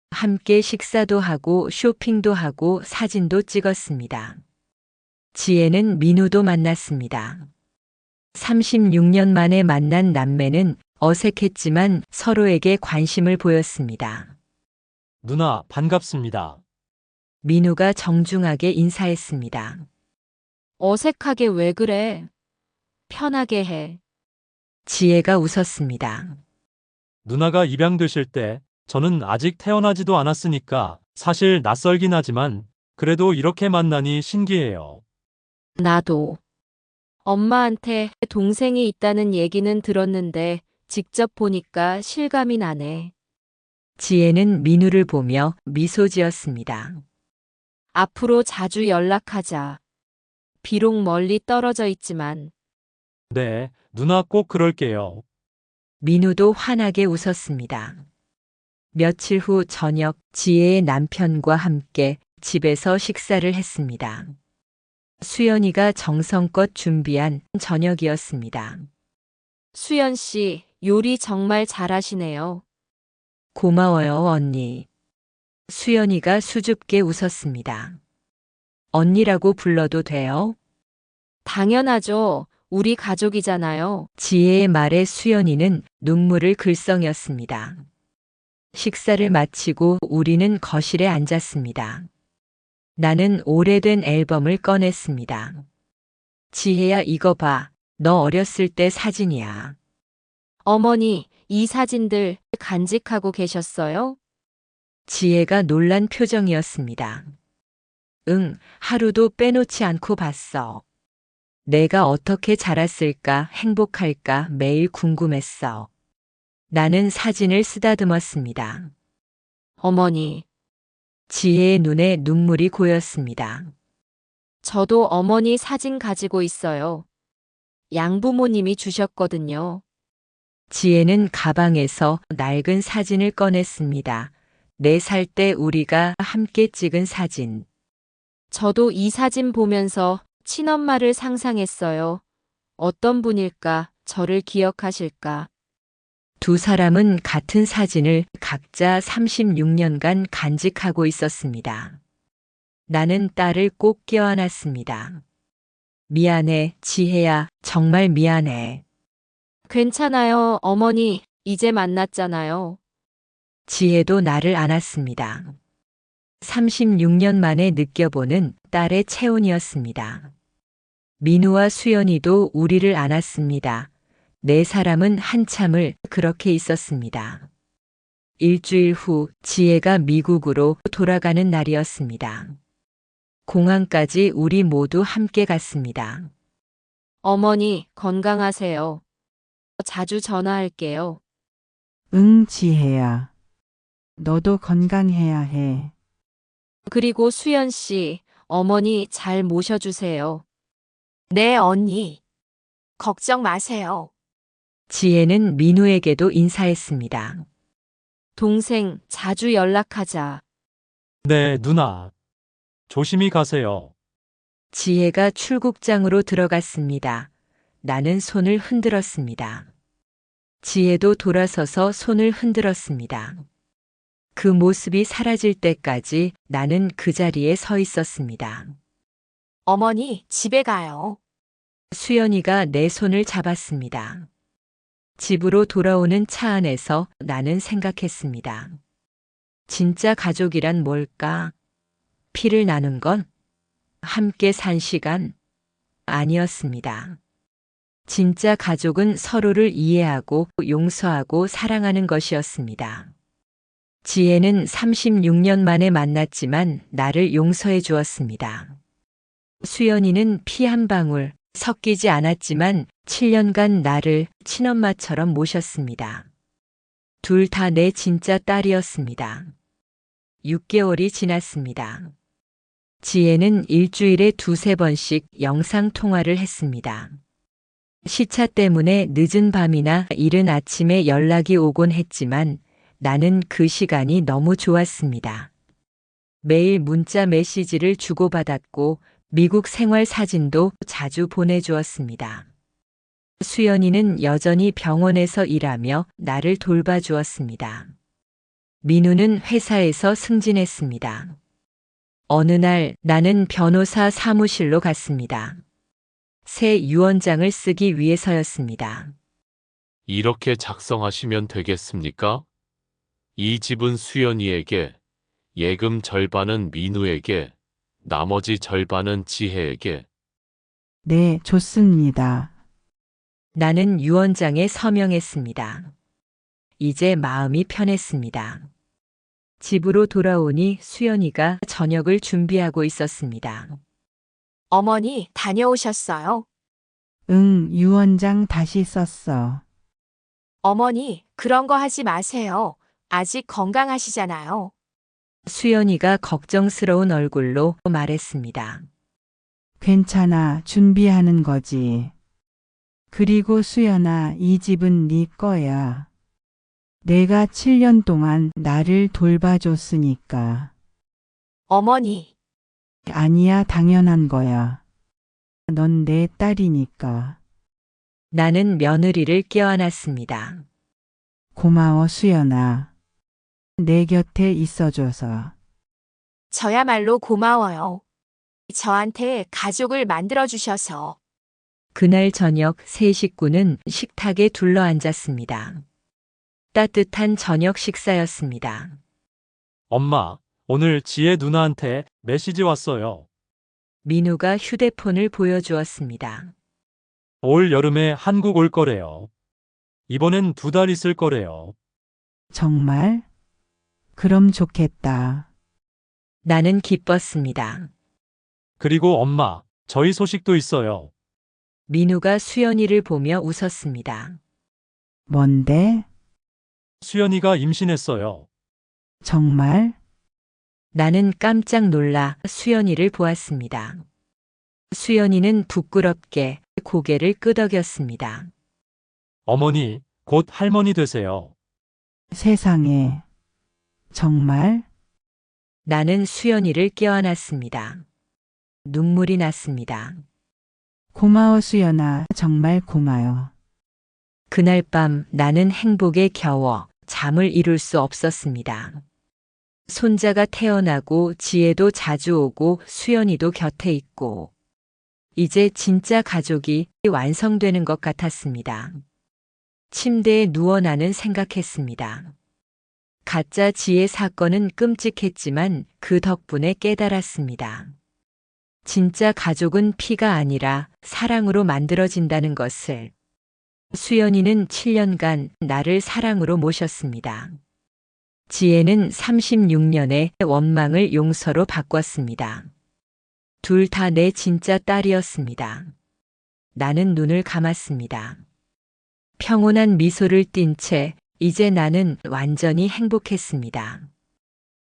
Speaker 3: 함께 식사도 하고 쇼핑도 하고 사진도 찍었습니다. 지혜는 민우도 만났습니다. 36년 만에 만난 남매는 어색했지만 서로에게 관심을 보였습니다.
Speaker 1: 누나, 반갑습니다.
Speaker 3: 민우가 정중하게 인사했습니다.
Speaker 5: 어색하게 왜 그래? 편하게 해.
Speaker 3: 지혜가 웃었습니다.
Speaker 1: 누나가 입양되실 때 저는 아직 태어나지도 않았으니까 사실 낯설긴 하지만 그래도 이렇게 만나니 신기해요.
Speaker 5: 나도. 엄마한테 동생이 있다는 얘기는 들었는데 직접 보니까 실감이 나네.
Speaker 3: 지혜는 민우를 보며 미소 지었습니다.
Speaker 5: 앞으로 자주 연락하자. 비록 멀리 떨어져 있지만.
Speaker 1: 네, 누나 꼭 그럴게요.
Speaker 3: 민우도 환하게 웃었습니다. 며칠 후 저녁 지혜의 남편과 함께 집에서 식사를 했습니다. 수연이가 정성껏 준비한 저녁이었습니다.
Speaker 5: 수연 씨, 요리 정말 잘하시네요.
Speaker 3: 고마워요, 언니. 수연이가 수줍게 웃었습니다. 언니라고 불러도 돼요?
Speaker 5: 당연하죠. 우리 가족이잖아요.
Speaker 3: 지혜의 말에 수연이는 눈물을 글썽였습니다. 식사를 마치고 우리는 거실에 앉았습니다. 나는 오래된 앨범을 꺼냈습니다. 지혜야, 이거 봐. 너 어렸을 때 사진이야.
Speaker 5: 어머니, 이 사진들 간직하고 계셨어요?
Speaker 3: 지혜가 놀란 표정이었습니다. 응, 하루도 빼놓지 않고 봤어. 내가 어떻게 자랐을까, 행복할까 매일 궁금했어. 나는 사진을 쓰다듬었습니다.
Speaker 5: 어머니,
Speaker 3: 지혜의 눈에 눈물이 고였습니다.
Speaker 5: 저도 어머니 사진 가지고 있어요. 양부모님이 주셨거든요.
Speaker 3: 지혜는 가방에서 낡은 사진을 꺼냈습니다. 4살 때 우리가 함께 찍은 사진.
Speaker 5: 저도 이 사진 보면서 친엄마를 상상했어요. 어떤 분일까, 저를 기억하실까.
Speaker 3: 두 사람은 같은 사진을 각자 36년간 간직하고 있었습니다. 나는 딸을 꼭 껴안았습니다. 미안해, 지혜야, 정말 미안해.
Speaker 5: 괜찮아요, 어머니. 이제 만났잖아요.
Speaker 3: 지혜도 나를 안았습니다. 36년 만에 느껴보는 딸의 체온이었습니다. 민우와 수연이도 우리를 안았습니다. 4사람은 한참을 그렇게 있었습니다. 일주일 후 지혜가 미국으로 돌아가는 날이었습니다. 공항까지 우리 모두 함께 갔습니다.
Speaker 5: 어머니, 건강하세요. 자주 전화할게요.
Speaker 4: 응, 지혜야. 너도 건강해야 해.
Speaker 5: 그리고 수연 씨, 어머니 잘 모셔주세요.
Speaker 6: 네, 언니. 걱정 마세요.
Speaker 3: 지혜는 민우에게도 인사했습니다.
Speaker 5: 동생, 자주 연락하자.
Speaker 1: 네, 누나. 조심히 가세요.
Speaker 3: 지혜가 출국장으로 들어갔습니다. 나는 손을 흔들었습니다. 지혜도 돌아서서 손을 흔들었습니다. 그 모습이 사라질 때까지 나는 그 자리에 서 있었습니다.
Speaker 6: 어머니, 집에 가요.
Speaker 3: 수연이가 내 손을 잡았습니다. 집으로 돌아오는 차 안에서 나는 생각했습니다. 진짜 가족이란 뭘까? 피를 나눈 건? 함께 산 시간? 아니었습니다. 진짜 가족은 서로를 이해하고 용서하고 사랑하는 것이었습니다. 지혜는 36년 만에 만났지만 나를 용서해 주었습니다. 수연이는 피 한 방울 섞이지 않았지만 7년간 나를 친엄마처럼 모셨습니다. 둘 다 내 진짜 딸이었습니다. 6개월이 지났습니다. 지혜는 일주일에 2~3번씩 영상 통화를 했습니다. 시차 때문에 늦은 밤이나 이른 아침에 연락이 오곤 했지만 나는 그 시간이 너무 좋았습니다. 매일 문자 메시지를 주고받았고 미국 생활 사진도 자주 보내주었습니다. 수연이는 여전히 병원에서 일하며 나를 돌봐주었습니다. 민우는 회사에서 승진했습니다. 어느 날 나는 변호사 사무실로 갔습니다. 새 유언장을 쓰기 위해서였습니다.
Speaker 11: 이렇게 작성하시면 되겠습니까? 이 집은 수연이에게, 예금 절반은 민우에게, 나머지 절반은 지혜에게.
Speaker 4: 네, 좋습니다.
Speaker 3: 나는 유언장에 서명했습니다. 이제 마음이 편했습니다. 집으로 돌아오니 수연이가 저녁을 준비하고 있었습니다.
Speaker 6: 어머니, 다녀오셨어요?
Speaker 4: 응, 유언장 다시 썼어.
Speaker 6: 어머니, 그런 거 하지 마세요. 아직 건강하시잖아요.
Speaker 3: 수연이가 걱정스러운 얼굴로 말했습니다.
Speaker 4: 괜찮아, 준비하는 거지. 그리고 수연아, 이 집은 네 거야. 내가 7년 동안 나를 돌봐줬으니까.
Speaker 6: 어머니,
Speaker 4: 아니야, 당연한 거야. 넌 내 딸이니까.
Speaker 3: 나는 며느리를 껴안았습니다.
Speaker 4: 고마워, 수연아. 내 곁에 있어줘서.
Speaker 6: 저야말로 고마워요. 저한테 가족을 만들어주셔서.
Speaker 3: 그날 저녁 세 식구는 식탁에 둘러앉았습니다. 따뜻한 저녁 식사였습니다.
Speaker 1: 엄마, 오늘 지혜 누나한테 메시지 왔어요.
Speaker 3: 민우가 휴대폰을 보여주었습니다.
Speaker 1: 올 여름에 한국 올 거래요. 이번엔 2달 있을 거래요.
Speaker 4: 정말? 그럼 좋겠다.
Speaker 3: 나는 기뻤습니다.
Speaker 1: 그리고 엄마, 저희 소식도 있어요.
Speaker 3: 민우가 수연이를 보며 웃었습니다.
Speaker 4: 뭔데?
Speaker 1: 수연이가 임신했어요.
Speaker 4: 정말?
Speaker 3: 나는 깜짝 놀라 수연이를 보았습니다. 수연이는 부끄럽게 고개를 끄덕였습니다.
Speaker 1: 어머니, 곧 할머니 되세요.
Speaker 4: 세상에. 정말?
Speaker 3: 나는 수연이를 껴안았습니다. 눈물이 났습니다.
Speaker 4: 고마워, 수연아. 정말 고마워.
Speaker 3: 그날 밤 나는 행복에 겨워 잠을 이룰 수 없었습니다. 손자가 태어나고 지혜도 자주 오고 수연이도 곁에 있고 이제 진짜 가족이 완성되는 것 같았습니다. 침대에 누워 나는 생각했습니다. 가짜 지혜 사건은 끔찍했지만 그 덕분에 깨달았습니다. 진짜 가족은 피가 아니라 사랑으로 만들어진다는 것을. 수연이는 7년간 나를 사랑으로 모셨습니다. 지혜는 36년의 원망을 용서로 바꿨습니다. 둘 다 내 진짜 딸이었습니다. 나는 눈을 감았습니다. 평온한 미소를 띤 채 이제 나는 완전히 행복했습니다.